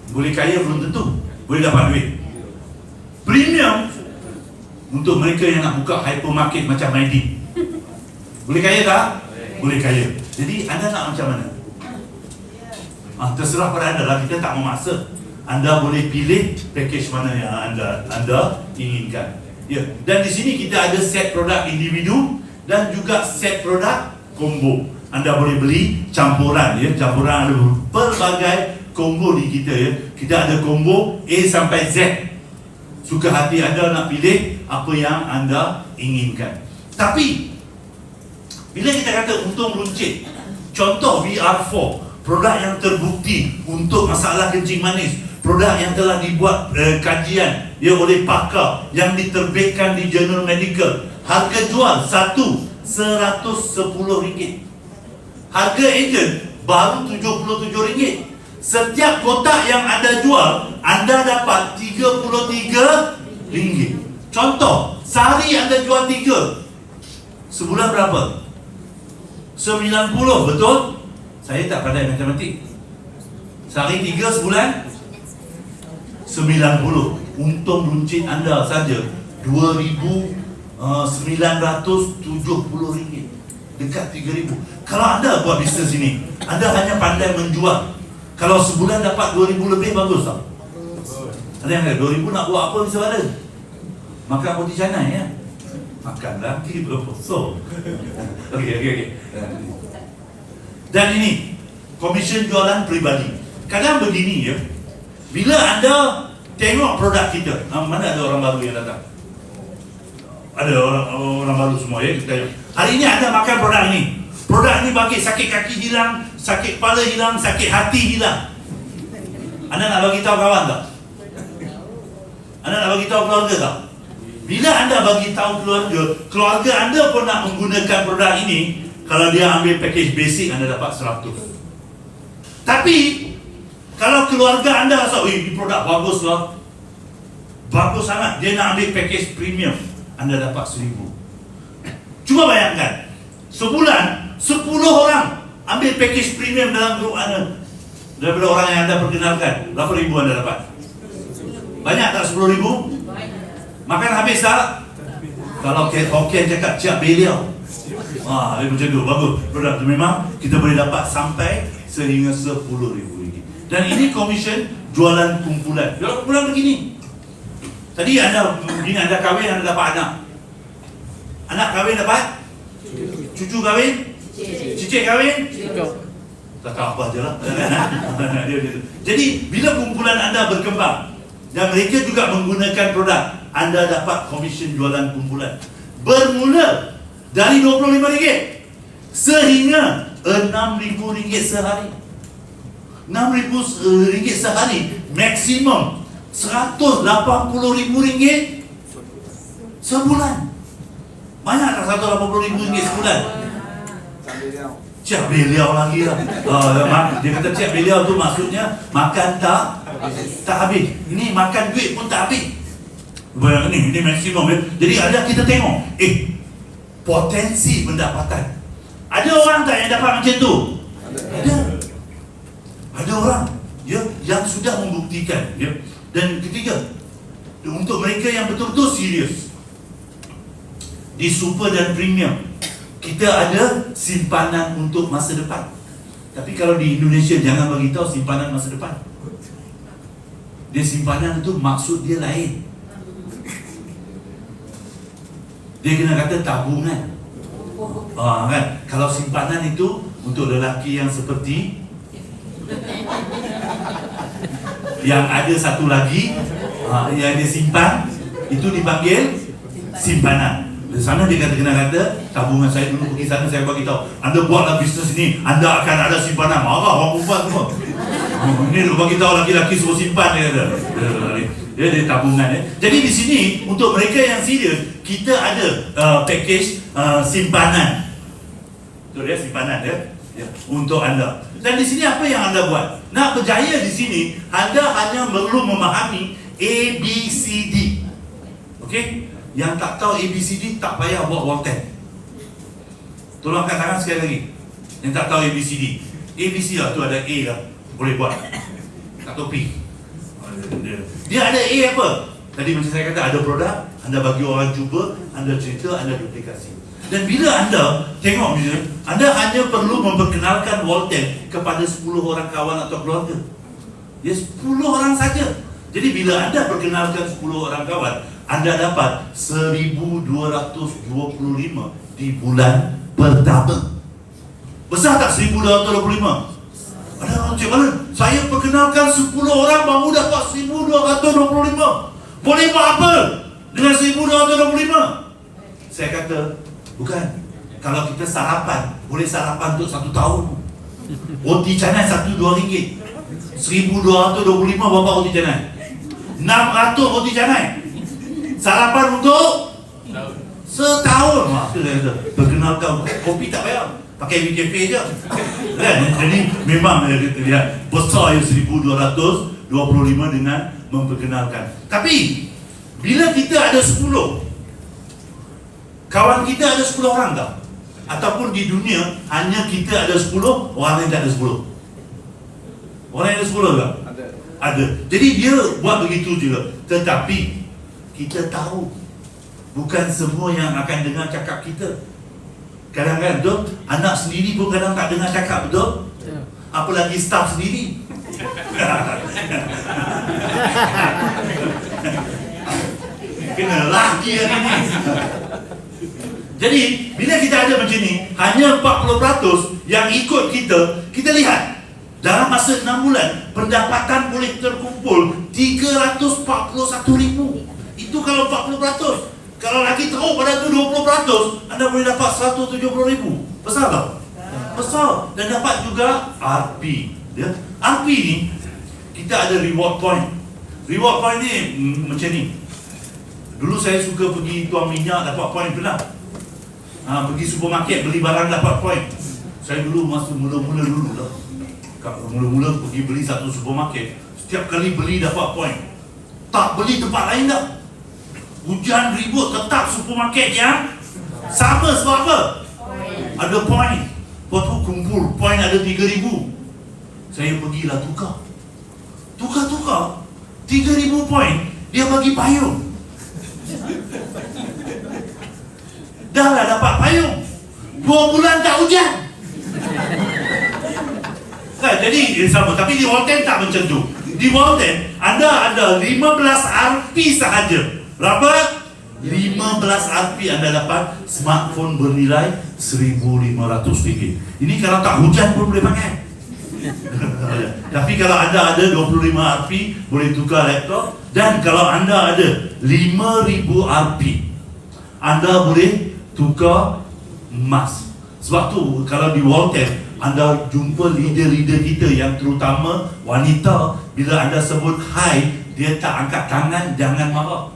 Boleh kaya belum tentu. Boleh dapat duit. Premium untuk mereka yang nak buka hypermarket macam Maidi. Boleh kaya tak? Boleh kaya. Jadi anda nak macam mana? Terserah pada anda lah. Kita tak memaksa. Anda boleh pilih package mana yang anda inginkan. Ya, dan di sini kita ada set produk individu dan juga set produk combo. Anda boleh beli campuran ya, campuran ada pelbagai combo di kita ya. Kita ada combo A sampai Z. Suka hati anda nak pilih apa yang anda inginkan. Tapi bila kita kata untung runcit, contoh VR4, produk yang terbukti untuk masalah kencing manis, produk yang telah dibuat kajian dia oleh pakar, yang diterbitkan di jurnal medical. Harga jual satu RM110. Harga ejen baru RM77. Setiap kotak yang anda jual, anda dapat RM33. Contoh, sehari anda jual 3, sebulan berapa? 90, betul? Saya tak pandai matematik. Sehari 3, sebulan 90. Untung runcit anda saja RM2,970. Dekat RM3,000. Kalau anda buat bisnes ini, anda hanya pandai menjual. Kalau sebulan dapat RM2,000 lebih, bagus tak? Ada yang kata RM2,000 nak buat apa bisa ada? Makan roti canai ya? Makan lagi berposok. Okey. Dan ini komisen jualan peribadi. Kadang begini ya, bila anda tengok produk kita, mana ada orang baru yang datang? Ada orang baru semua ya. Kita tengok. Hari ini anda makan produk ini. Produk ini bagi sakit kaki hilang, sakit kepala hilang, sakit hati hilang. Anda nak bagi tahu kawan tak? Anda nak bagi tahu keluarga tak? Bila anda bagi tahu keluarga anda pun nak menggunakan produk ini, kalau dia ambil package basic, anda dapat 100. Tapi kalau keluarga anda rasa, ini produk bagus lah, bagus sangat, dia nak ambil package premium, anda dapat 1,000. Cuba bayangkan, sebulan 10 orang ambil package premium dalam grup anda. Daripada orang yang anda perkenalkan, berapa ribu anda dapat? Banyak tak 10,000? Makan habis tak? Kalau Hokkien cakap siap beliau. Dia macam tu, bagus. Produk tu memang kita boleh dapat sampai sehingga RM10,000. Dan ini komisen jualan kumpulan. Jualan kumpulan begini. Tadi anda kahwin, anda dapat anak. Anak kahwin dapat? Cucu kahwin? Cicit kahwin? tahu apa je lah. Jadi bila kumpulan anda berkembang dan mereka juga menggunakan produk, anda dapat komisen jualan kumpulan bermula dari RM25 sehingga RM6,000 sehari. RM6,000 sehari, maksimum RM180,000 sebulan. Banyak tak RM180,000 sebulan? Cik beliau lagi lah. Dia kata cik beliau tu maksudnya makan tak habis. Ini makan duit pun tak habis. Ini maksimum. Jadi ada kita tengok, potensi pendapatan. Ada orang tak yang dapat macam tu? Ada orang yang sudah membuktikan. Dan ketiga, untuk mereka yang betul-betul serius di super dan premium, kita ada simpanan untuk masa depan. Tapi kalau di Indonesia jangan bagi tahu simpanan masa depan. Dia simpanan itu maksud dia lain. Dia kena kata tabungan. Kan? Kalau simpanan itu untuk lelaki yang seperti yang ada satu lagi yang dia simpan, itu dipanggil simpanan. Di sana dia kena kata tabungan. Saya dulu pergi sana, saya bagi tahu, anda buatlah bisnes ini, anda akan ada simpanan. Marah orang perempuan semua. Ini dia bagi tahu laki-laki suruh simpan, dia kata. Dia tabungan. Jadi di sini untuk mereka yang serius, kita ada package simpanan. Betul ya, simpanan untuk anda. Dan di sini apa yang anda buat? Nak berjaya di sini, anda hanya perlu memahami ABCD. Okey? Yang tak tahu ABCD tak payah buat Walton. Tolong angkat tangan sekali lagi. Yang tak tahu ABCD. ABC lah, tu ada A lah, boleh buat. Tak tahu P. Dia ada A apa? Tadi macam saya kata, ada produk, anda bagi orang cuba, anda cerita, anda duplikasi. Dan bila anda tengok misalnya, anda hanya perlu memperkenalkan Walton kepada 10 orang kawan atau keluarga. 10 orang saja. Jadi bila anda perkenalkan 10 orang kawan, anda dapat 1,225 di bulan pertama. Besar tak 1,225? Ada orang cik Balan, saya perkenalkan 10 orang baru dapat 1,225. Boleh buat apa dengan 1,225? Saya kata, bukan. Kalau kita sarapan, boleh sarapan untuk 1 tahun. Roti canai RM1-2. 1,225 berapa roti canai? 600 roti canai. Sarapan untuk setahun. Maksudnya perkenalkan kopi tak payah, pakai cafe je. Kan? Jadi memang kita lihat besar 1,225 dengan memperkenalkan. Tapi bila kita ada 10, kawan kita ada 10 orang tak? Ataupun di dunia hanya kita ada 10, orang lain tak ada 10. Orang yang ada 10 tak? Ada. Jadi dia buat begitu juga. Tetapi kita tahu bukan semua yang akan dengar cakap kita. Kadang-kadang betul, anak sendiri pun kadang tak dengar cakap, betul? Apalagi staff sendiri. Kena lagi yang ini. Jadi bila kita ada macam ni, hanya 40% yang ikut kita. Kita lihat dalam masa 6 bulan, pendapatan boleh terkumpul 341,000. Itu kalau 40%. Kalau lagi teruk pada tu 20%, anda boleh dapat 170,000. Besar tak? Besar. Dan dapat juga RP. RP ni, kita ada reward point. Reward point ni macam ni. Dulu saya suka pergi tuang minyak, dapat point pernah. Pergi supermarket beli barang, dapat point. Saya dulu masa mula-mula dulu lah, mula-mula pergi beli satu supermarket, setiap kali beli dapat point. Tak beli tempat lain dah. Hujan ribut, tetap supermarket yang sama. Sebab apa? Ada point. Lepas tu kumpul point ada 3,000. Saya pergilah tukar 3,000 point. Dia bagi payung. Dah lah dapat payung, 2 bulan tak hujan. Jadi sama. Tapi di Walton tak macam tu. Di Walton anda ada 15 RP sahaja. Berapa? 15 RP anda dapat smartphone bernilai RM1,500. Ini kalau tak hujan pun boleh pakai. Tapi kalau anda ada 25 Rp, boleh tukar laptop. Dan kalau anda ada 5,000 Rp, anda boleh tukar emas. Sebab tu kalau di Walton, anda jumpa leader-leader kita yang terutama wanita, bila anda sebut hi, dia tak angkat tangan, jangan marah.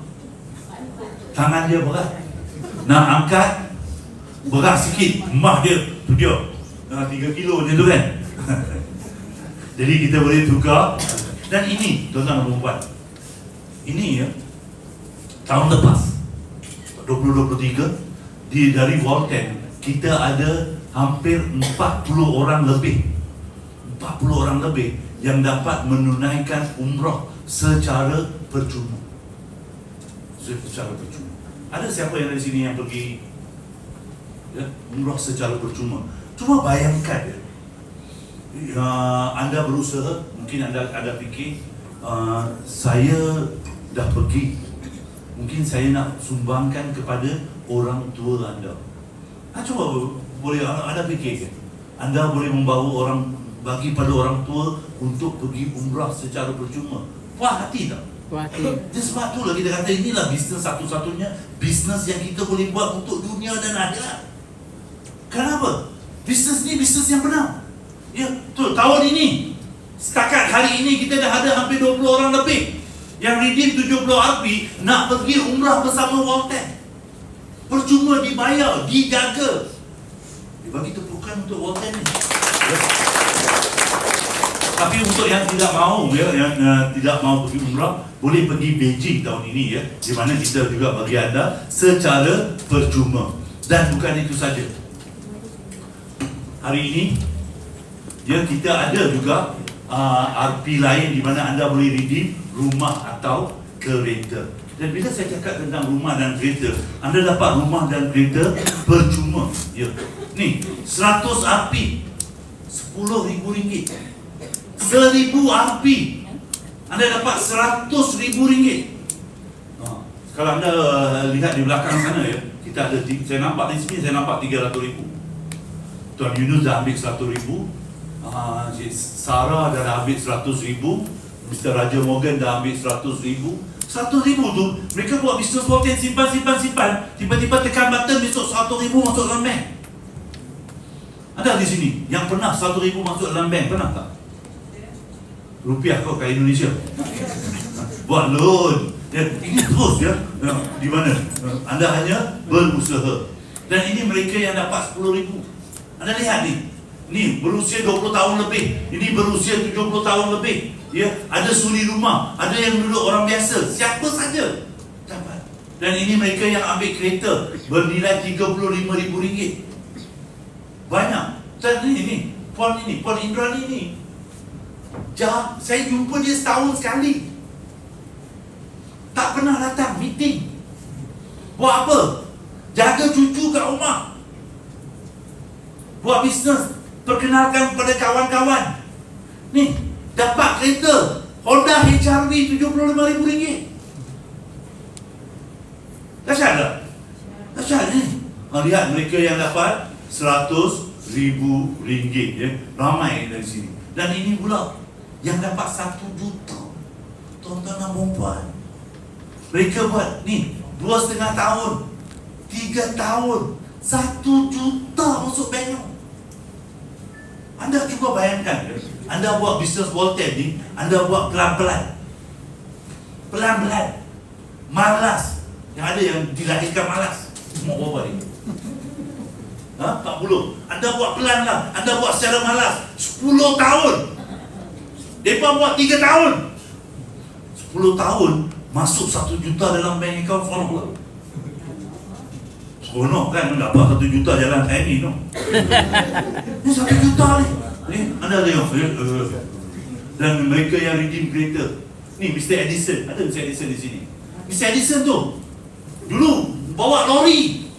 Tangan dia berat. Nak angkat, berat sikit. Mah dia, tu dia 3 kilo dia tu kan. Jadi kita boleh tukar. Dan ini, tuan-tuan dan perempuan, ini ya, tahun lepas 2023 dari Walton, kita ada hampir 40 orang lebih yang dapat menunaikan umrah secara percuma. Ada siapa yang dari sini yang pergi ya, umrah secara percuma? Cuma bayangkan ya, anda berusaha, mungkin anda fikir saya dah pergi, mungkin saya nak sumbangkan kepada orang tua anda. Cuba boleh anda fikir ke? Anda boleh membawa orang, bagi pada orang tua untuk pergi umrah secara percuma. Puas hati tak? Jadi sebab itulah kita kata inilah bisnes satu-satunya bisnes yang kita boleh buat untuk dunia dan akhirat. Kenapa? Bisnes ni bisnes yang benar. Ya, tu tahun ini, setakat hari ini kita dah ada hampir 20 orang lebih yang redeem 70 Rp nak pergi umrah bersama Walton. Percuma, dibayar, dijaga. Bagi tepukan untuk Walton ni. Ya. Tapi untuk yang tidak mahu ya, yang tidak mahu pergi umrah, boleh pergi Beijing tahun ini ya, di mana kita juga bagi anda secara percuma. Dan bukan itu saja. Hari ini ya, kita ada juga Rp lain di mana anda boleh redeem rumah atau kereta. Dan bila saya cakap tentang rumah dan kereta, anda dapat rumah dan kereta percuma. Ya. Ni 100 Rp, RM10,000. 1,000 Rp, anda dapat RM100,000. Kalau anda lihat di belakang sana ya, kita ada, saya nampak di sini, saya nampak 300,000. Tuan Yunus dah ambil 100,000, Cik Sarah dah ambil 100,000, Mr. Raja Morgan dah ambil 100,000. 100,000 tu mereka buat bisnes Walton, simpan, tiba-tiba tekan button, besok 100,000 masuk dalam bank. Ada di sini yang pernah 100,000 masuk dalam bank, pernah tak? Rupiah kau kat Indonesia buat loan ya, ini terus ya, di mana anda hanya berusaha. Dan ini mereka yang dapat 10,000. Anda lihat ni berusia 20 tahun lebih, ini berusia 70 tahun lebih ya, ada suri rumah, ada yang duduk orang biasa, siapa saja dapat. Dan ini mereka yang ambil kereta bernilai RM35,000. Banyak. Dan ini Puan Indrani ni, saya jumpa dia setahun sekali, tak pernah datang meeting. Buat apa? Jaga cucu kat rumah, buat bisnes, perkenalkan pada kawan-kawan. Ni dapat kereta Honda HR-V RM75,000. Dahsyat tak? Dahsyat ni. Lihat mereka yang dapat RM100,000 ya. Ramai dari sini. Dan ini pula yang dapat 1 juta. Tuan-tuan dan perempuan, mereka buat ni 2,5 tahun, 3 tahun, 1 juta masuk bank. Anda cuba bayangkan ya, anda buat bisnes Walton ni, anda buat pelan-pelan, malas. Yang ada yang dilahirkan malas. Mau berapa ni? 40. Anda buat pelan lah, anda buat secara malas 10 tahun. Mereka buat 3 tahun, 10 tahun masuk 1 juta dalam bank account. Seronok kan, dapat 1 juta jalan saya ni no? Ni 1 juta ni anda tengok. Dan mereka yang redeem kereta ni, Mr. Edison, ada Mr. Edison di sini. Mr. Edison tu dulu bawa lori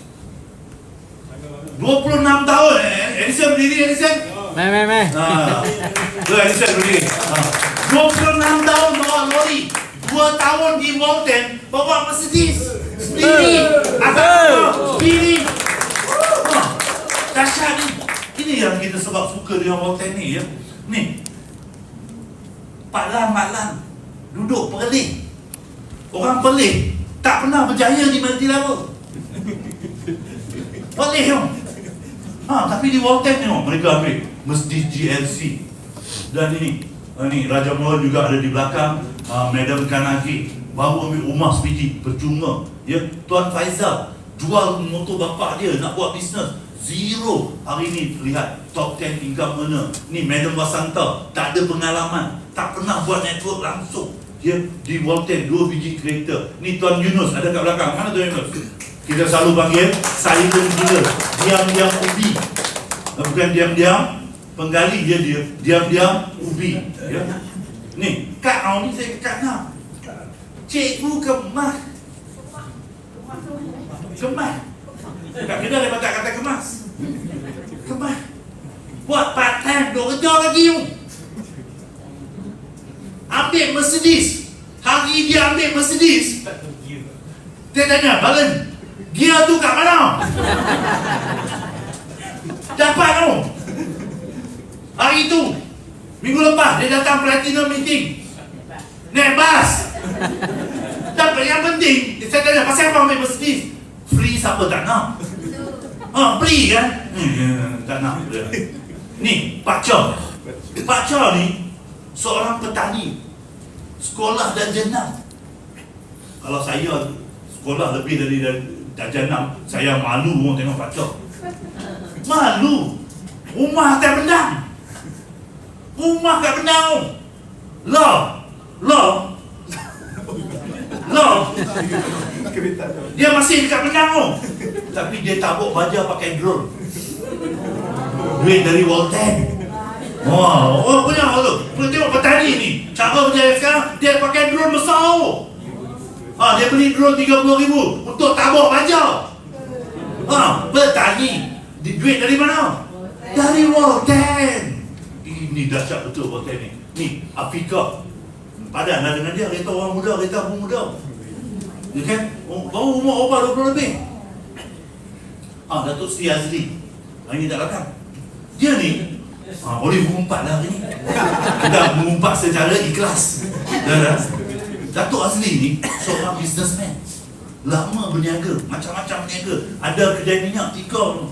26 tahun. Edison berdiri, Edison. Edison berdiri. 26 tahun bawa lori, 2 tahun di Walton bawa Mercedes sendiri. Sendiri. Dahsyat ni. Ini yang kita sebab suka dengan Walton ni ya. Ni Pak Lan duduk perlih. Orang perlih tak pernah berjaya di multi level. Perlih tau. Tapi di Walton tengok mereka ambil Masjid GLC. Dan ini Raja Mall juga ada di belakang. Madam Kanaki baru ambil rumah sebiji percuma. Ya, Tuan Faizal jual motor bapak dia nak buat bisnes. Zero. Hari ni lihat top 10 income earner. Ni Madam Wasanta tak ada pengalaman, tak pernah buat network langsung. Dia di Walton 2 biji kereta. Ni Tuan Yunus ada kat belakang. Mana Tuan Yunus? Kita selalu panggil silent killer. Diam-diam ubi. Bukan diam-diam penggali, dia diam-diam ubi. Ya. Ni Kak Au ni saya Kak Au. Cikgu kemas. Kat kedai dia tak kata kemas. Kemas. Buat part time, duk kerja lagi tu. Ambil Mercedes. Hari dia ambil Mercedes. Dia tanya, Balan, gear tu kat mana? Dapat tu. Hari tu, minggu lepas, dia datang platinum meeting. Naik bas. Dapat yang penting, saya tanya, pasal apa ambil Mercedes? Free siapa tak nak? Free kan? Tak nak. Ni, Pak Chor. Pak Chor ni seorang petani, sekolah darjah 6. Kalau saya sekolah lebih dari darjah 6, saya malu orang tengok Pak Chor. Malu. Rumah kat Bendang. Rumah kat Bendang. Law. Dia masih dekat Bendang tu. Tapi dia tabuk baja pakai drone. Duit dari Walton. Oh punya tu. Tengok petani ni. Cara berjaya sekarang, dia pakai drone besar tu. Dia beli drone 30,000 untuk tabuk baja. Petani. Duit dari mana? Dari Walton. Ini dahsyat betul Walton ni. Ni Afika. Padan lah dengan dia. Kereta orang muda, kereta pemuda. Ya kan? Baru umur 20 lebih. Datuk Seri Azli. Ini tak datang. Dia ni boleh mengumpat lah hari ni. Kita mengumpat secara ikhlas. Datuk Azli ni seorang businessman. Lama berniaga, macam-macam berniaga. Ada kedai minyak 3 tu.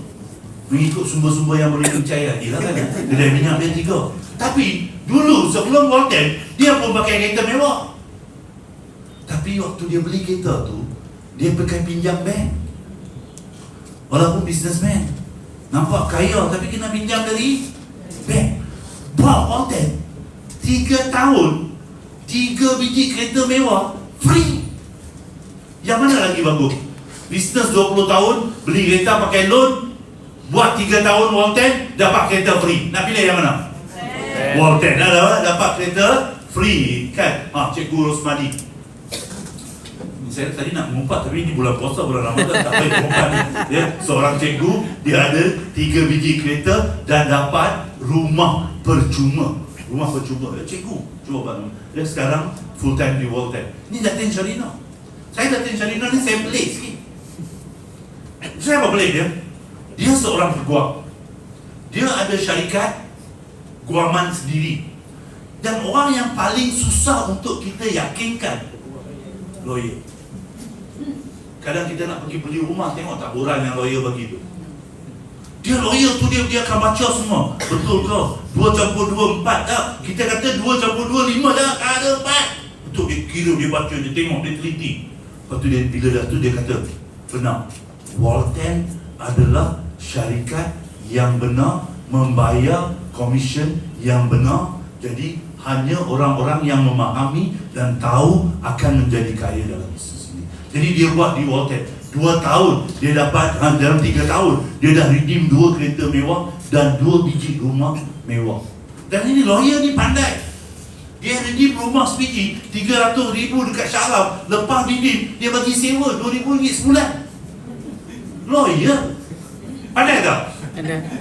Mengikut sumber-sumber yang boleh percaya. Yelah kan, kedai minyak dia 3. Tapi dulu sebelum Walton, dia pun pakai kereta mewah. Tapi waktu dia beli kereta tu, dia pakai pinjam bank. Walaupun businessman, nampak kaya tapi kena pinjam dari bank. Buat Walton 3 tahun 3 biji kereta mewah free. Yang mana lagi bagus? Bisnes 20 tahun, beli kereta pakai loan, buat 3 tahun Walton, dapat kereta free. Nak pilih yang mana? Walton dapat kereta free kan? Cikgu Rosmadi. Saya tadi nak mengumpat, tapi ini bulan puasa, bulan Ramadan, tak boleh mengumpat ni. Ya, seorang cikgu, dia ada 3 biji kereta dan dapat rumah percuma. Rumah percuma. Cikgu, cuba bangun. Dia sekarang full time di Walton. Ini Datin Syarina. Saya Datin Syarina ni saya pelik sikit. Saya apa pelik dia? Dia seorang peguam. Dia ada syarikat guaman sendiri. Dan orang yang paling susah untuk kita yakinkan, lawyer. Kadang kita nak pergi beli rumah, tengok tak borang yang lawyer bagi tu. Dia lawyer tu dia akan baca semua. Betul ke? 2 campur 2 4 tak? Kita kata 2 campur 2 5 tak? Ada 4. Betul, dia kira, dia baca, dia tengok, dia teliti. Lepas tu dia, bila dah tu dia kata, benar, Walton adalah syarikat yang benar, membayar komisen yang benar. Jadi hanya orang-orang yang memahami dan tahu akan menjadi kaya dalam bisnes ini. Jadi dia buat di Walton 2 tahun, dia dapat dalam 3 tahun dia dah redeem 2 kereta mewah dan 2 biji rumah mewah. Dan ini lawyer ni pandai. Dia redeem rumah sebiji 300,000 dekat Shah Alam. Lepas redeem, dia bagi sewa RM2,000 sebulan. Lawyer pandai tak?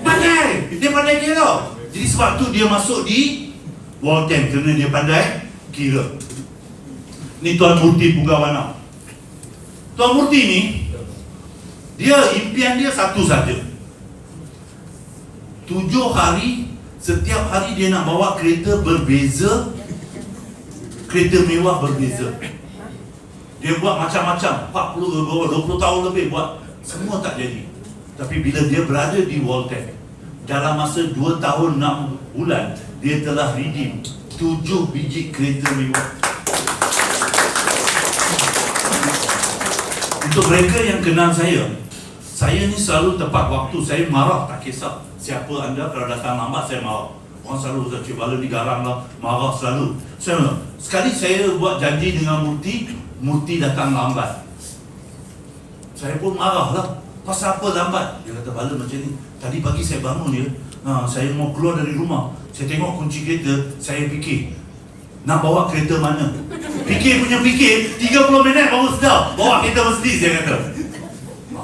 Pandai. Dia pandai kira. Jadi sebab tu dia masuk di Walton, kerana dia pandai kira. Ni Tuan Murti Pugawana. Tuan Murti ni, dia impian dia satu saja. 7 hari Setiap hari dia nak bawa kereta berbeza, kereta mewah berbeza. Dia buat macam-macam, 20 tahun lebih buat, semua tak jadi. Tapi bila dia berada di Volten, dalam masa 2 tahun 6 bulan, dia telah redeem 7 biji kereta mewah. Untuk mereka yang kenal saya ni selalu tepat waktu. Saya marah tak kisah siapa anda, kalau datang lambat saya marah. Orang selalu kata, Cik Bala digarang lah, marah selalu. Sekali saya buat janji dengan Murti datang lambat. Saya pun marah lah. Pasal apa lambat? Dia kata, Bala macam ni, tadi pagi saya bangun dia, saya mau keluar dari rumah, saya tengok kunci kereta, saya fikir nak bawa kereta mana. Fikir 30 minit baru sedar bawa kereta Mercedes, dia kata.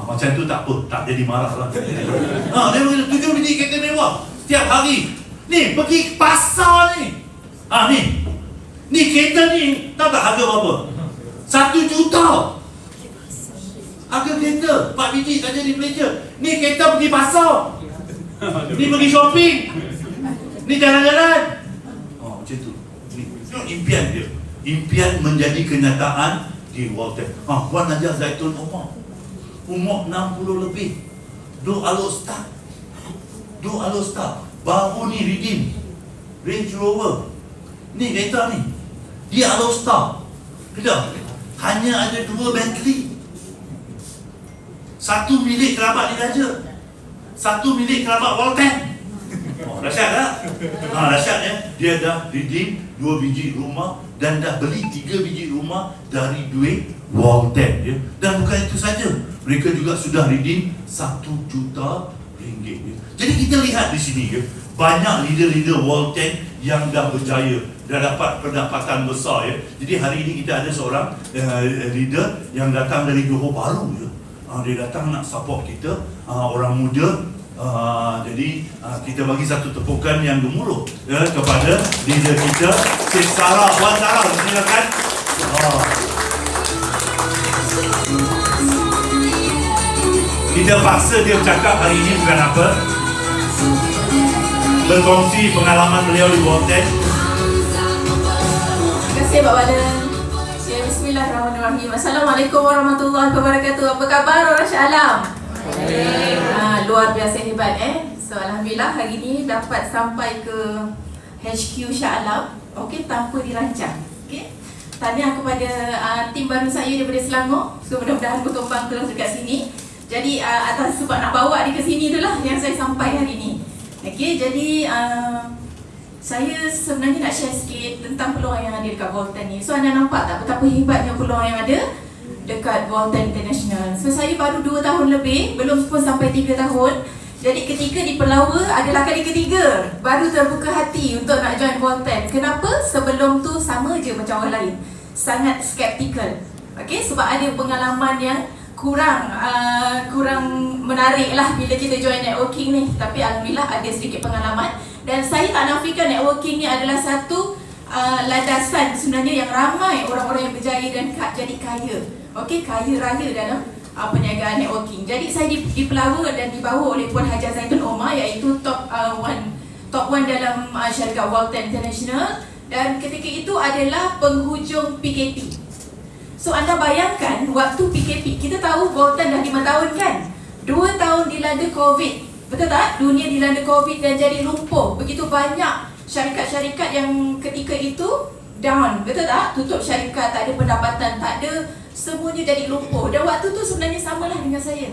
Macam tu tak apa, tak jadi marah lah. Dia berkata 7 biji kereta mewah setiap hari. Ni pergi pasar ni. Ni kereta ni tahu tak harga berapa? 1 juta. Harga kereta 4 biji saja di Malaysia. Ni kereta pergi pasar. Ni pergi shopping. Ni jalan-jalan. Macam tu. Ni impian dia. Impian menjadi kenyataan di Volten. Puan Najah Zaitun umur 60 lebih. Duk Alostar. Baru ni redeem Range Rover. Ni kereta ni. Dia Alostar. Kedap. Hanya ada 2 Bentley. 1 milik kerabat dia saja. 1 milik kerabat Volten. Dahsyat tak? Dahsyat ya. Dia dah redeem 2 biji rumah dan dah beli 3 biji rumah dari duit Volten ya. Dan bukan itu saja, mereka juga sudah redeem 1 juta ringgit ya. Jadi kita lihat di sini ya, banyak leader-leader Volten yang dah berjaya, dah dapat pendapatan besar ya. Jadi hari ini kita ada seorang leader yang datang dari Johor Bahru ya. Dia datang nak support kita, orang muda. Jadi kita bagi satu tepukan yang gemuruh ya, kepada leader kita, Cik Sarah. Puan Sarah, silakan. Kita paksa dia bercakap hari ini bukan apa, berkongsi pengalaman beliau di Volten. Terima kasih Pak Badan. Bismillahirrahmanirrahim. Assalamualaikum warahmatullahi wabarakatuh. Apa khabar orang Shah Alam? Luar biasa hebat So Alhamdulillah hari ni dapat sampai ke HQ Shah Alam tanpa dirancang. Tahniah kepada tim baru saya daripada Selangor. So mudah-mudahan berkembang terus dekat sini. Jadi atas sebab nak bawa dia ke sini itulah yang saya sampai hari ni. Jadi saya sebenarnya nak share sikit tentang peluang yang ada dekat Volten ni. So anda nampak tak betapa hebatnya peluang yang ada dekat Volten International. So saya baru 2 tahun lebih, belum pun sampai 3 tahun. Jadi ketika di Pelawa adalah kali ketiga baru terbuka hati untuk nak join Volten. Kenapa? Sebelum tu sama je macam orang lain, sangat skeptikal. Sebab ada pengalaman yang kurang menarik lah bila kita join networking ni. Tapi Alhamdulillah ada sedikit pengalaman. Dan saya tak nafikan networking ni adalah satu landasan sebenarnya yang ramai orang-orang yang berjaya dan jadi kaya. Kaya raya dalam perniagaan networking. Jadi saya di Pelawa dan dibawa oleh Puan Hajar Zaitun Omar, iaitu top one dalam syarikat Volten International. Dan ketika itu adalah penghujung PKP. So anda bayangkan waktu PKP, kita tahu Volten dah 5 tahun kan? 2 tahun dilanda COVID. Betul tak? Dunia dilanda COVID dan jadi lumpuh. Begitu banyak syarikat-syarikat yang ketika itu down. Betul tak? Tutup syarikat, tak ada pendapatan, tak ada, semuanya jadi lumpuh. Dan waktu tu sebenarnya samalah dengan saya.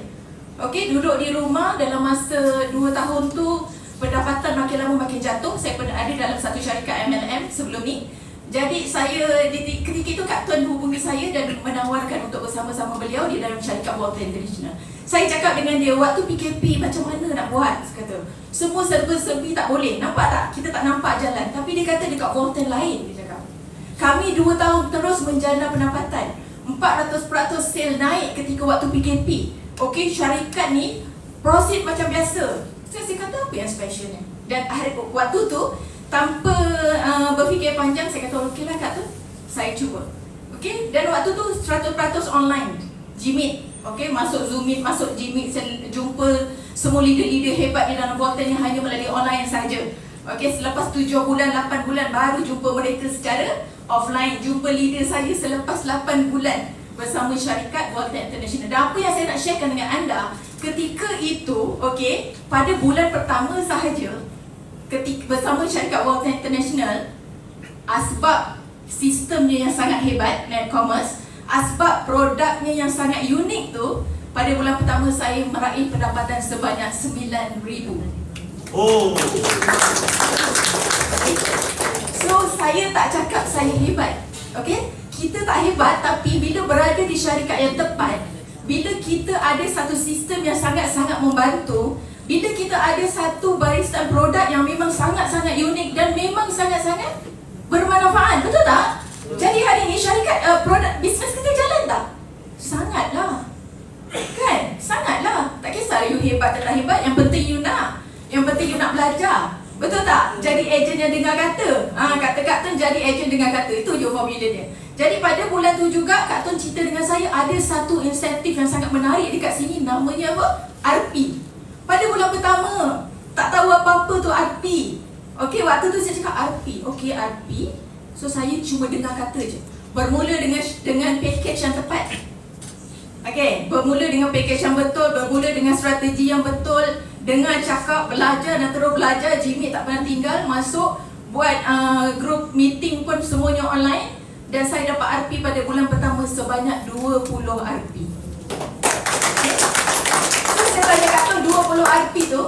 Duduk di rumah dalam masa 2 tahun tu, pendapatan makin lama makin jatuh. Saya pernah ada dalam satu syarikat MLM sebelum ni. Jadi saya ketika itu Kak Tuan hubungi saya dan menawarkan untuk bersama-sama beliau di dalam syarikat Volten International. Saya cakap dengan dia, waktu PKP macam mana nak buat? Saya kata, semua serba-serbi tak boleh. Nampak tak? Kita tak nampak jalan. Tapi dia kata dekat Volten lain, dia cakap. Kami 2 tahun terus menjana pendapatan. 400% sale naik ketika waktu PKP. Syarikat ni proceed macam biasa. Saya kata apa yang specialnya? Dan waktu tu tanpa berfikir panjang, saya kata okeylah Kak tu, saya cuba. Dan waktu tu 100% online, Gmeet. Masuk Zoom Meet, masuk Gmeet, saya jumpa semua leader-leader hebat di dalam Volten yang hanya melalui online saja. Okey, selepas 7 bulan, 8 bulan baru jumpa mereka secara offline. Jumpa leader saya selepas 8 bulan bersama syarikat Worldtech International. Dan apa yang saya nak sharekan dengan anda, ketika itu, okey, pada bulan pertama sahaja, ketika bersama syarikat Worldtech International, asbab sistemnya yang sangat hebat, Netcommerce, asbab produknya yang sangat unik tu, pada bulan pertama saya meraih pendapatan sebanyak 9,000. Oh. So saya tak cakap saya hebat. Okey? Kita tak hebat, tapi bila berada di syarikat yang tepat, bila kita ada satu sistem yang sangat-sangat membantu, bila kita ada satu barisan produk yang memang sangat-sangat unik dan memang sangat-sangat bermanfaat, betul tak? Jadi hari ini syarikat produk bisnes kita jalan tak? Sangatlah. Kan? Sangatlah. Tak kisah you hebat atau tak hebat, yang penting you nak. Yang penting you nak belajar. Betul tak? Jadi ejen yang dengar kata. Kata Kak Tun jadi ejen dengar kata. Itu je formula dia. Jadi pada bulan tu juga Kak Tun cerita dengan saya ada satu insentif yang sangat menarik dekat sini, namanya apa? RP. Pada bulan pertama tak tahu apa-apa tu RP. Okey, waktu tu saya cakap RP. Okey, RP. So saya cuma dengar kata je. Bermula dengan package yang tepat. Okey, bermula dengan package yang betul, bermula dengan strategi yang betul, dengan cakap, belajar dan terus belajar. Jimmy tak pernah tinggal, masuk buat group meeting pun semuanya online. Dan saya dapat RP pada bulan pertama sebanyak 20 RP. Okay. So saya tanya Kak Tun, 20 RP tu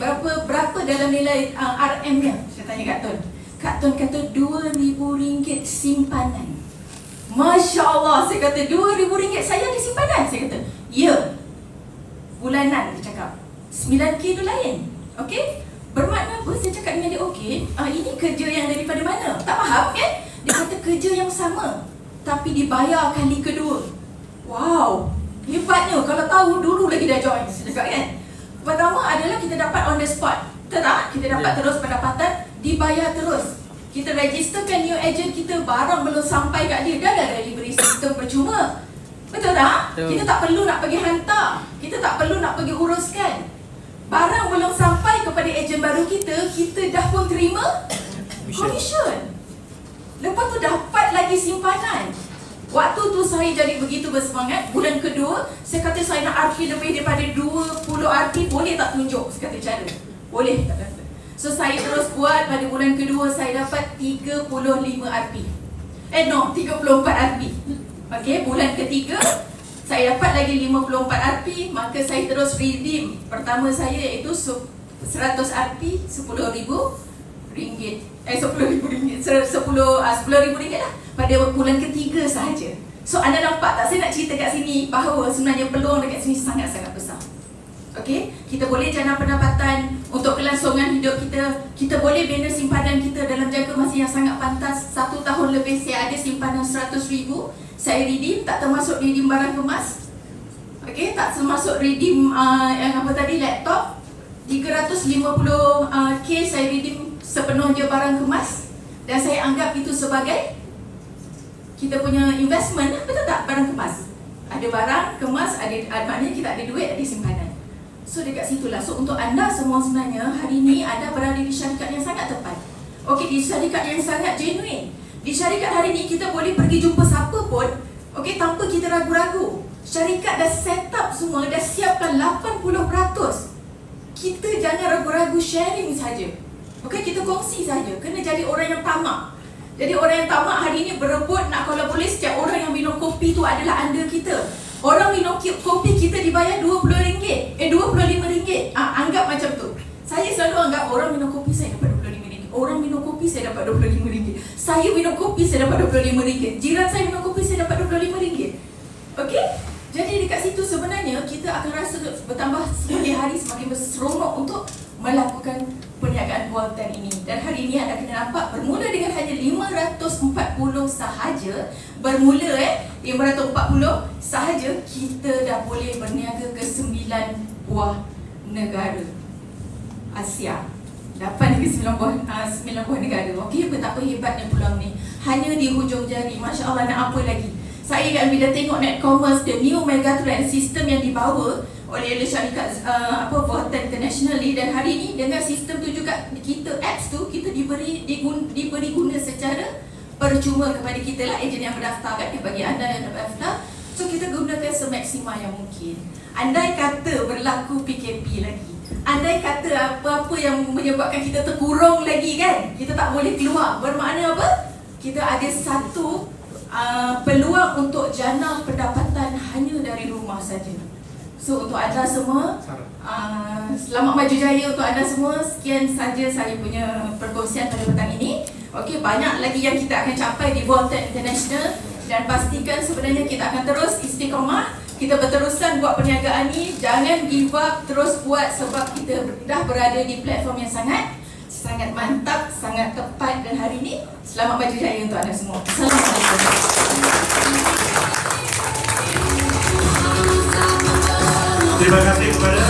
berapa dalam nilai RM nya? Saya tanya Kak Tun. Kak Tun kata RM2,000 simpanan. Masya Allah, saya kata RM2,000 saya ada simpanan. Saya kata, ya, bulanan dia cakap 9K tu lain. Okey? Bermakna apa? Saya cakap dengan dia, okey, ini kerja yang daripada mana? Tak faham kan? Dia kata kerja yang sama, tapi dibayar kali kedua. Wow, hebatnya. Kalau tahu dulu lagi dah join. Saya cakap kan? Pertama adalah kita dapat on the spot. Tak? Kita dapat terus pendapatan, dibayar terus. Kita registerkan new agent kita, barang belum sampai kat dia, dah ada delivery system percuma. Betul tak? Betul. Kita tak perlu nak pergi hantar. Kita tak perlu nak pergi uruskan. Barang belum sampai kepada ejen baru kita, kita dah pun terima commission. Lepas tu dapat lagi simpanan. Waktu tu saya jadi begitu bersemangat. Bulan kedua, saya kata saya nak RP lebih daripada 20 RP. Boleh tak tunjuk? Saya kata cara. Boleh tak kata. So saya terus buat. Pada bulan kedua saya dapat 35 RP. 34 RP. Okey, bulan ketiga saya dapat lagi 54 RP. Maka saya terus redeem. Pertama saya iaitu 100 RP, RM10,000. 10,000 ringgit lah pada bulan ketiga sahaja. So anda nampak tak, saya nak cerita kat sini bahawa sebenarnya peluang dekat sini sangat-sangat besar. Okey, kita boleh jana pendapatan untuk kelangsungan hidup kita. Kita boleh bina simpanan kita dalam jangka masa yang sangat pantas. 1 tahun lebih saya ada simpanan 100,000. Saya redeem, tak termasuk redeem barang kemas. Okey, tak termasuk redeem yang apa tadi, laptop. 350k saya redeem sepenuhnya barang kemas. Dan saya anggap itu sebagai kita punya investment, betul tak? Barang kemas. Ada barang kemas, ada maknanya kita ada duit, ada simpanan. So dekat situlah. So untuk anda semua sebenarnya hari ini anda berada di syarikat yang sangat tepat. Okey, di syarikat yang sangat genuine. Di syarikat hari ini kita boleh pergi jumpa siapa pun, okey, tanpa kita ragu-ragu. Syarikat dah set up semua, dah siapkan 80%. Kita jangan ragu-ragu, sharing saja. Okey, kita kongsi saja. Kena jadi orang yang tamak. Jadi orang yang tamak hari ini berebut nak, kalau boleh setiap orang yang minum kopi tu adalah anda kita. Orang minum kopi kita dibayar RM20, RM25. Anggap macam tu. Saya selalu anggap orang minum kopi saya dapat RM25. Orang minum kopi saya dapat RM25. Saya minum kopi saya dapat RM25. Jiran saya minum kopi saya dapat RM25. Okey? Jadi dekat situ sebenarnya kita akan rasa bertambah semakin hari semakin berseronok untuk melakukan perniagaan Worldtech ini. Dan hari ini anda kena nampak bermula dengan hanya 540 sahaja. Bermula 540 sahaja kita dah boleh berniaga ke 9 buah negara Asia. 8 ke 9 buah negara. Okey, betapa hebatnya peluang ni. Hanya di hujung jari. Masya Allah, nak apa lagi? Saya kan bila tengok Netcommerce, the new Megatrend sistem yang dibawa oleh syarikat Worldtech International ni, dan hari ni dengan sistem tu juga kita apps tu percuma kepada kita lah ejen yang berdaftar kan, bagi anda yang berdaftar. So kita gunakan semaksimal yang mungkin. Andai kata berlaku PKP lagi, andai kata apa-apa yang menyebabkan kita terkurung lagi kan, kita tak boleh keluar, bermakna apa? Kita ada satu peluang untuk jana pendapatan hanya dari rumah saja. So untuk anda semua, selamat maju jaya untuk anda semua. Sekian saja saya punya perkongsian pada petang ini. Okey, banyak lagi yang kita akan capai di Volten International, dan pastikan sebenarnya kita akan terus istiqamah. Kita berterusan buat perniagaan ni, jangan give up, terus buat sebab kita dah berada di platform yang sangat mantap, sangat tepat. Dan hari ini selamat maju jaya untuk anda semua. Assalamualaikum. Terima kasih kepada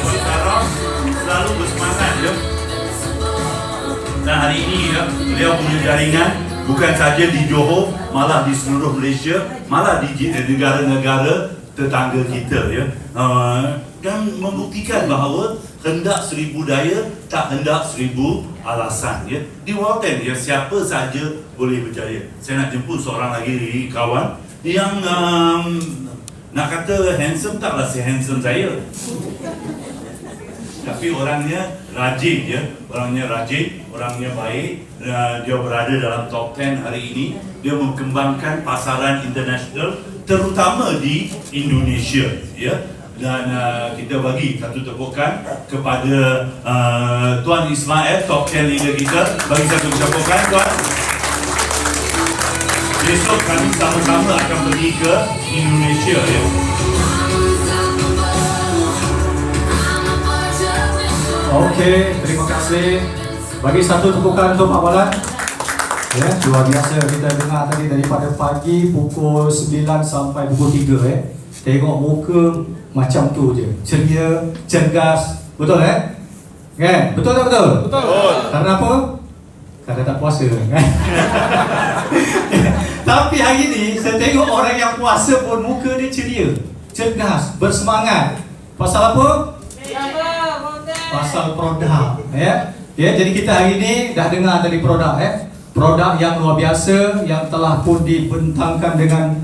Tuan Karam, selalu bersemangat ya. Dan hari ini ya, beliau punya jaringan bukan saja di Johor, malah di seluruh Malaysia, malah di negara-negara tetangga kita ya. Dan membuktikan bahawa hendak seribu daya, tak hendak seribu alasan ya. Di Volten ya, siapa saja boleh berjaya. Saya nak jemput seorang lagi kawan yang nak kata handsome, taklah handsome saya, tapi orangnya rajin ya, orangnya baik. Dia berada dalam top 10 hari ini. Dia mengembangkan pasaran internasional, terutama di Indonesia ya. Dan kita bagi satu tepukan kepada Tuan Ismail, top 10 leader kita. Bagi satu tepukan Tuan. Besok kami sama-sama akan pergi ke Indonesia ya. Okey, terima kasih. Bagi satu tepukan untuk Pak Balan. Ya, luar biasa kita dengar tadi daripada pagi pukul 9 sampai pukul 3 Tengok muka macam tu je. Ceria, cergas. Betul Kan? Betul tak betul? Betul. Karena apa? Karena tak puasa kan? Tapi hari ni saya tengok orang yang puasa pun muka dia ceria, cergas, bersemangat. Pasal apa? Pasal produk ya. Jadi kita hari ni dah dengar tadi produk produk yang luar biasa yang telah pun dibentangkan dengan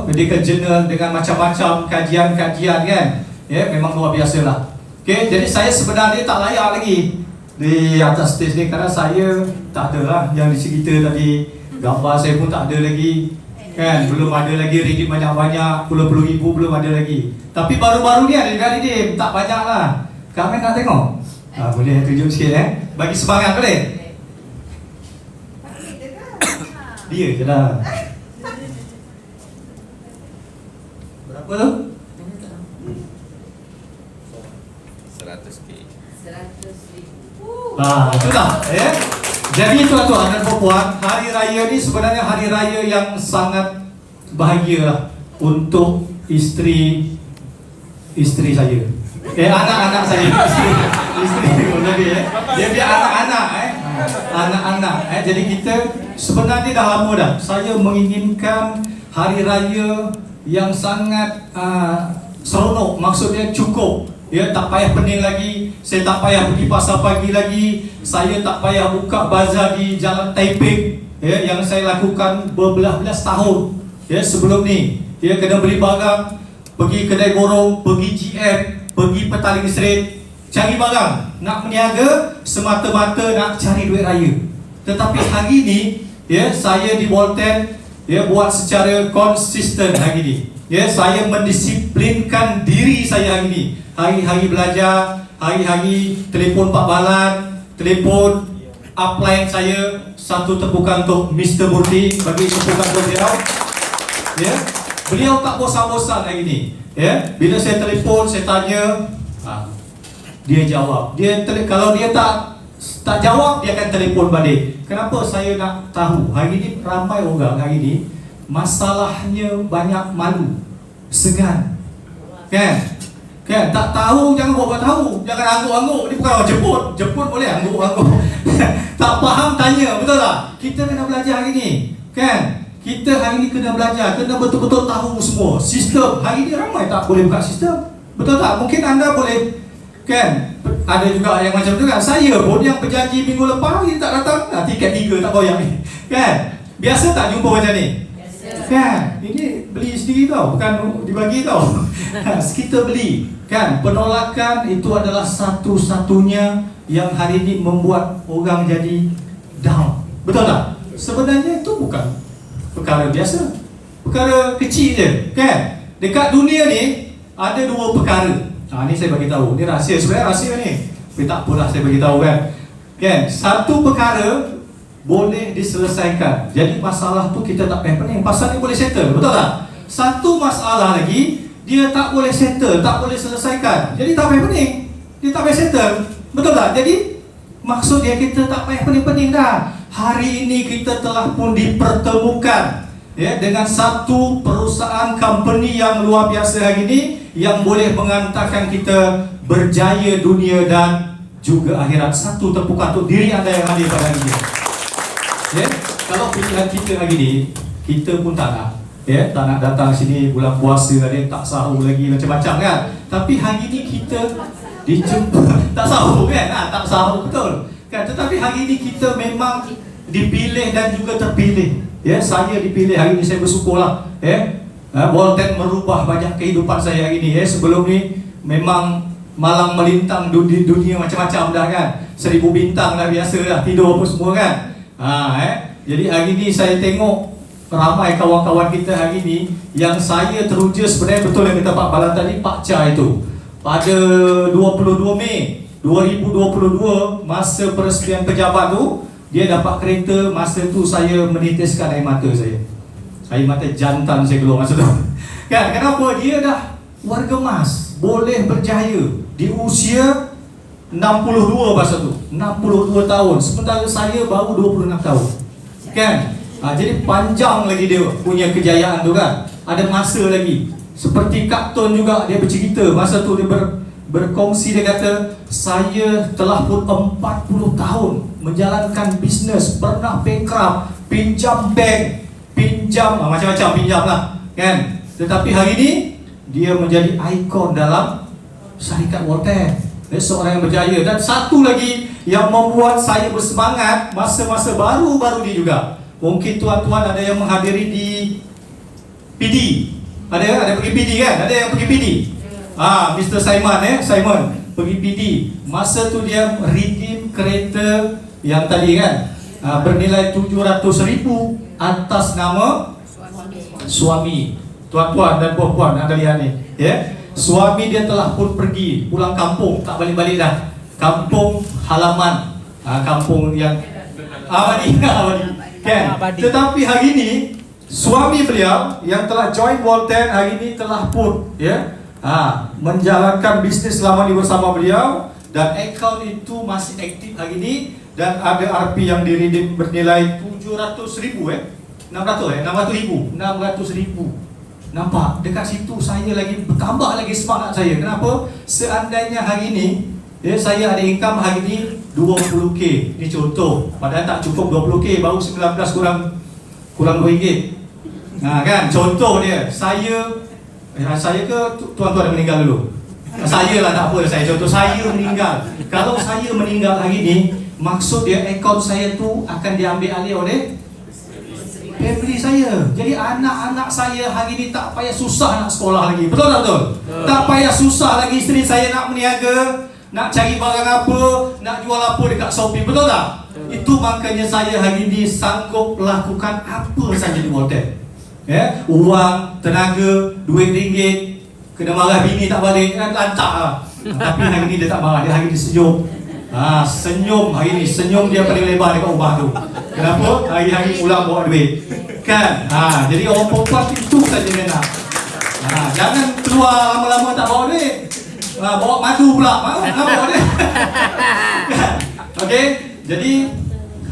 medical journal, dengan macam-macam kajian-kajian kan. Memang luar biasalah. Okey, jadi saya sebenarnya tak layak lagi di atas stage ni kerana saya tak ada lah yang dicerita tadi. Gambar saya pun tak ada lagi kan, belum ada lagi ringgit banyak-banyak, puluh-puluh ribu belum ada lagi. Tapi baru-baru ni ada dekat redeem, tak banyak lah. Kami nak tengok? Boleh tunjuk sikit bagi semangat boleh? Dia je lah. Berapa tu? 100k. 100,000. Itu dah Jadi tuan-tuan dan puan-puan, hari raya ni sebenarnya hari raya yang sangat bahagia untuk isteri saya. Anak-anak saya. Isteri lebih Dia biar anak-anak anak-anak jadi kita sebenarnya dah lama dah saya menginginkan hari raya yang sangat seronok, maksudnya cukup. Tak payah pening lagi, saya tak payah pergi pasar pagi lagi, saya tak payah buka bazar di Jalan Taiping yang saya lakukan berbelas-belas tahun sebelum ni. Kena beli barang, pergi kedai borong, pergi GM, pergi Petaling Street, cari barang, nak berniaga semata-mata nak cari duit raya. Tetapi hari ni saya di Volten buat secara konsisten hari ni. Saya mendisiplinkan diri saya hari ni. Hari-hari belajar, hari-hari telefon Pak Balan, telefon upline saya. Satu tepukan untuk Mr. Murti, bagi tepukan untuk beliau. Beliau tak bosan-bosan hari ni. Bila saya telefon, saya tanya, dia jawab. Kalau dia tak jawab, dia akan telefon balik. Kenapa saya nak tahu? Hari ni ramai orang hari ni masalahnya banyak malu, segan. Kan, tak tahu jangan buat tahu. Jangan angguk-angguk. Ni bukan orang jemput boleh angguk-angguk. Tak faham tanya, betul tak? Kita kena belajar hari ni. Kan? Kita hari ni kena belajar, kena betul-betul tahu semua sistem. Hari ni ramai tak boleh buka sistem. Betul tak? Mungkin anda boleh. Kan? Ada juga yang macam tu kan. Saya pun yang berjanji minggu lepas ni tak datang. Tiket 3 tak koyak ni. Kan? Biasa tak jumpa macam ni? Biasa. Kan? Ini beli sendiri tau, bukan dibagi tau. Kita beli. Kan? Penolakan itu adalah satu-satunya yang hari ini membuat orang jadi down. Betul tak? Sebenarnya itu bukan perkara biasa, perkara kecil je. Kan? Dekat dunia ni ada dua perkara. Ni saya bagi tahu. Ni rahsia, sebenarnya rahsia ni. Tapi tak apalah saya bagi tahu kan. Kan? Satu perkara boleh diselesaikan. Jadi masalah tu kita tak payah pening, pasal ni boleh settle. Betul tak? Satu masalah lagi dia tak boleh settle, tak boleh selesaikan. Jadi tak payah pening. Dia tak payah settle. Betul tak? Jadi maksud dia kita tak payah pening-pening dah. Hari ini kita telah pun dipertemukan dengan satu perusahaan company yang luar biasa hari ini, yang boleh mengantarkan kita berjaya dunia dan juga akhirat. Satu tepukan untuk diri anda yang hadir pada hari ini. Kalau pilihan kita hari ini, kita pun tak nak tak nak datang sini bulan puasa, ada yang tak sahur lagi, macam-macam kan. Tapi hari ini kita dijemput tak sahur kan, tak sahur betul kan. Tetapi hari ini kita memang dipilih dan juga terpilih. Saya dipilih hari ini, saya bersyukurlah. Volten merubah banyak kehidupan saya hari ini. Sebelum ni memang malang melintang di dunia macam-macam dah kan. 1000 bintang dah biasa dah, tidur apa semua kan. Jadi hari ini saya tengok ramai kawan-kawan kita hari ini yang saya teruja. Sebenarnya betul yang kata Pak Balan tadi, Pak Cha itu pada 22 Mei 2022 masa peresmian pejabat tu, dia dapat kereta. Masa tu saya menitiskan air mata saya. Air mata jantan saya keluar masa tu. Kan? Kenapa? Dia dah warga emas, boleh berjaya di usia 62 masa tu. 62 tahun. Sementara saya baru 26 tahun. Kan? Jadi panjang lagi dia punya kejayaan tu kan. Ada masa lagi. Seperti Kak Ton juga, dia bercerita masa tu dia berkongsi, dia kata saya telah pun 40 tahun menjalankan bisnes, pernah bankrupt, pinjam bank, pinjam macam-macam pinjam lah kan. Tetapi hari ini dia menjadi ikon dalam syarikat Volten, seorang yang berjaya. Dan satu lagi yang membuat saya bersemangat masa-masa baru-baru ni juga, mungkin tuan-tuan ada yang menghadiri di PD, ada pergi PD kan, ada yang pergi PD. Mr. Simon Simon pergi PD. Masa tu dia redeem kereta yang tadi kan, bernilai 700,000 atas nama suami. Tuan-tuan dan puan-puan anda lihat ni, suami dia telah pun pergi pulang kampung, tak balik-balik dah. Kampung halaman, kampung yang Abadi kan. Tetapi hari ini suami beliau yang telah join Volten hari ini telah pun menjalankan bisnes selama ni bersama beliau, dan akaun itu masih aktif hari ini, dan ada RP yang diredeem bernilai 700,000 600,000. Nampak dekat situ saya lagi bertambah lagi semangat saya. Kenapa? Seandainya hari ini saya ada income hari ini 20k, ni contoh, padahal tak cukup 20k, baru 19 kurang RM2. Kan contoh dia. Saya ke tuan-tuan yang meninggal dulu? Saya lah, tak apa, saya contoh saya meninggal. Kalau saya meninggal hari ini, maksud dia akaun saya tu akan diambil alih oleh family saya. Jadi anak-anak saya hari ini tak payah susah nak sekolah lagi. Betul tak betul? Tak payah susah lagi isteri saya nak meniaga, nak cari barang apa, nak jual apa dekat Shopee. Betul tak? Itu makanya saya hari ini sanggup lakukan apa saja di Volten. Uang, tenaga, duit ringgit, kena marah bini tak balik, lantak lah. Tapi hari ini dia tak marah, dia hari ini senyum. Senyum hari ini, senyum dia paling lebar dekat rumah tu. Kenapa? Hari-hari pulang bawa duit. Kan? Jadi orang perempuan itu saja dia nak. Jangan keluar lama-lama tak bawa duit. Bawa madu pula, bawa duit. Okey, jadi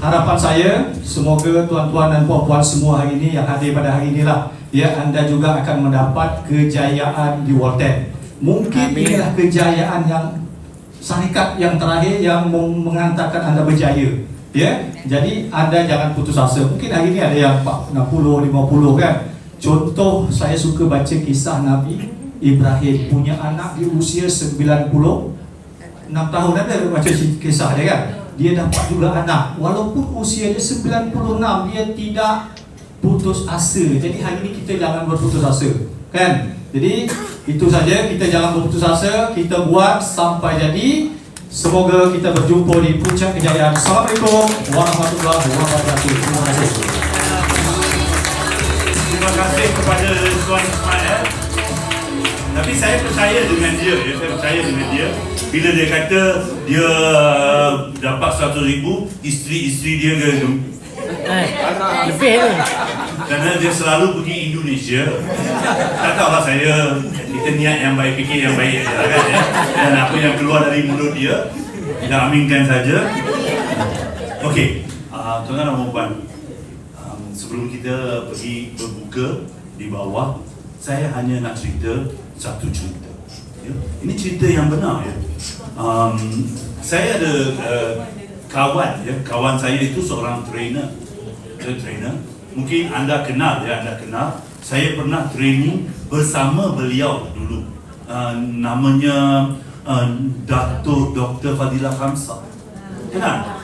harapan saya semoga tuan-tuan dan puan-puan semua hari ini yang hadir pada hari inilah, anda juga akan mendapat kejayaan di Volten. Mungkin inilah kejayaan yang syarikat yang terakhir yang mengantarkan anda berjaya. Jadi anda jangan putus asa. Mungkin hari ini ada yang 40, 50 kan. Contoh, saya suka baca kisah Nabi Ibrahim punya anak di usia 96 tahun. Ada baca kisah dia kan. Dia dapat juga anak. Walaupun usianya 96, dia tidak putus asa. Jadi hari ini kita jangan berputus asa, kan? Jadi itu saja, kita jangan berputus asa, kita buat sampai jadi. Semoga kita berjumpa di puncak kejayaan. Assalamualaikum warahmatullahi wabarakatuh. Terima kasih. Terima kasih kepada Tuan Ismail. Tapi saya percaya dengan dia, ya. Saya percaya dengan dia. Bila dia kata dia dapat 100,000, isteri-isteri dia Lebih tu. kerana dia selalu pergi Indonesia. Tak tahulah saya, kita niat yang baik, fikir yang baik je lah kan, ya. Dan apa yang keluar dari mulut dia, kita aminkan saja. Okey, tuan-tuan dan puan, sebelum kita pergi berbuka di bawah, saya hanya nak cerita satu cerita. Ya. Ini cerita yang benar, ya. Saya ada kawan, ya. Kawan saya itu seorang trainer. Mungkin anda kenal, ya, anda kenal. Saya pernah training bersama beliau dulu. Namanya Dr. Fadilah Khamsah. Kenal?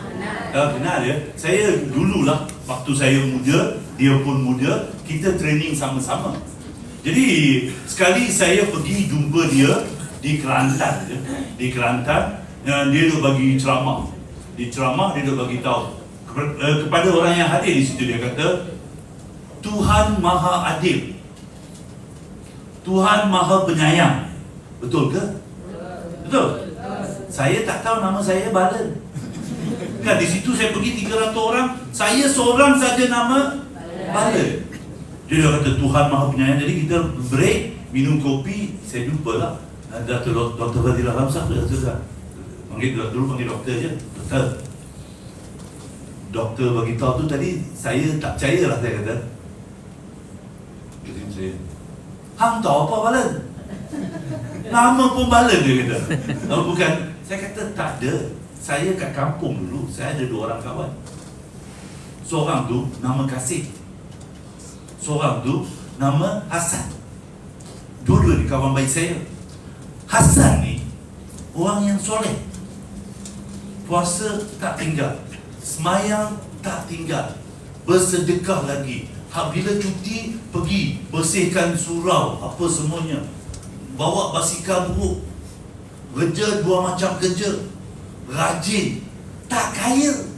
Kenal, ya. Saya dululah waktu saya muda, dia pun muda, kita training sama-sama. Jadi sekali saya pergi jumpa dia di Kelantan, ya. Di Kelantan, dia duk bagi ceramah. Di ceramah dia duk bagi tahu kepada orang yang hadir di situ. Dia kata, Tuhan Maha Adil, Tuhan Maha Penyayang. Betul ke? Betul. Saya tak tahu nama saya Balan. Kan di situ saya pergi 300 orang, saya seorang saja nama Balan. Dia kata Tuhan Maha Penyayang. Jadi kita break, minum kopi, saya jumpalah Dr. Fadilah Khamsah. Dulu panggil doktor je. Doktor bagi tahu tu tadi, saya tak percaya lah, saya kata. Saya, hang tahu apa Balan? Nama pun Balan, dia kata. Oh, bukan. Saya kata tak ada. Saya kat kampung dulu, saya ada 2 orang kawan. Seorang tu nama Kasih, seorang tu nama Hasan. Dua-dua ni kawan baik saya. Hasan ni orang yang soleh, puasa tak tinggal, semayang tak tinggal, bersedekah lagi. Bila cuti pergi bersihkan surau, apa semuanya, bawa basikal buruk, kerja 2 macam kerja, rajin, tak kaya.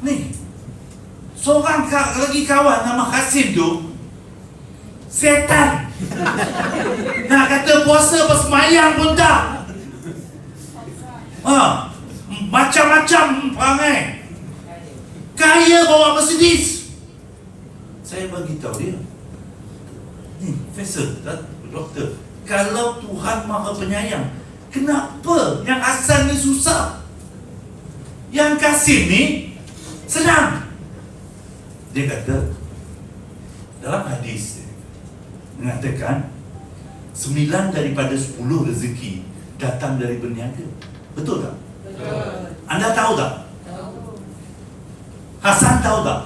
Ni seorang lagi kawan nama Hasim tu setan. Nak kata puasa bersemayang pun tak. Macam-macam perangai. Kaya bawa Mercedes. Saya bagi tahu dia, ni Profesor, doktor, kalau Tuhan Maha Penyayang, kenapa yang Hasan ni susah, yang Kasim ni senang? Dia kata dalam hadis mengatakan 9 daripada 10 rezeki datang dari berniaga. Betul tak? Betul. Anda tahu tak? Tahu. Hasan tahu tak?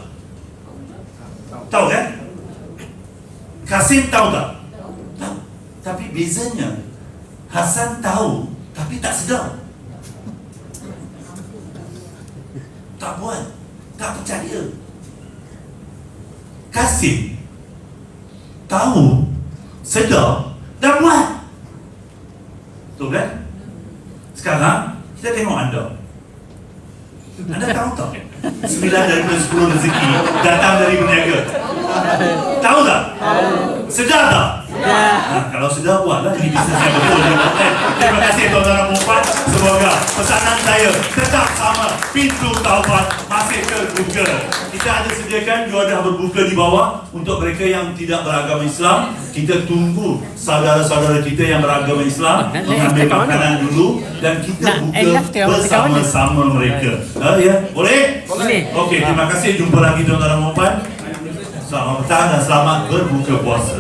Tahu kan? Kasim tahu tak? Tahu. Tapi bezanya, Hasan tahu tapi tak sedar, tak buat, tak percaya. Kasim tahu, sedar dan buat. Betul kan? Sekarang kita tengok anda. Anda tahu tak? 9 daripada 10 rezeki datang dari berniaga. Tahu tak? Sedar tak? Kalau sedar, buatlah jadi bisnes yang betul. Terima kasih tuan-tuan dan puan. Semoga pesanan saya tetap sama. Pintu taubat masih terbuka. Kita ada sediakan juadah berbuka di bawah untuk mereka yang tidak beragama Islam. Kita tunggu saudara-saudara kita yang beragama Islam mengambil makanan dulu dan kita buka bersama-sama mereka. Ya, boleh? Boleh. Okey, terima kasih. Jumpa lagi tuan-tuan dan puan. Selamat petang dan selamat berbuka puasa.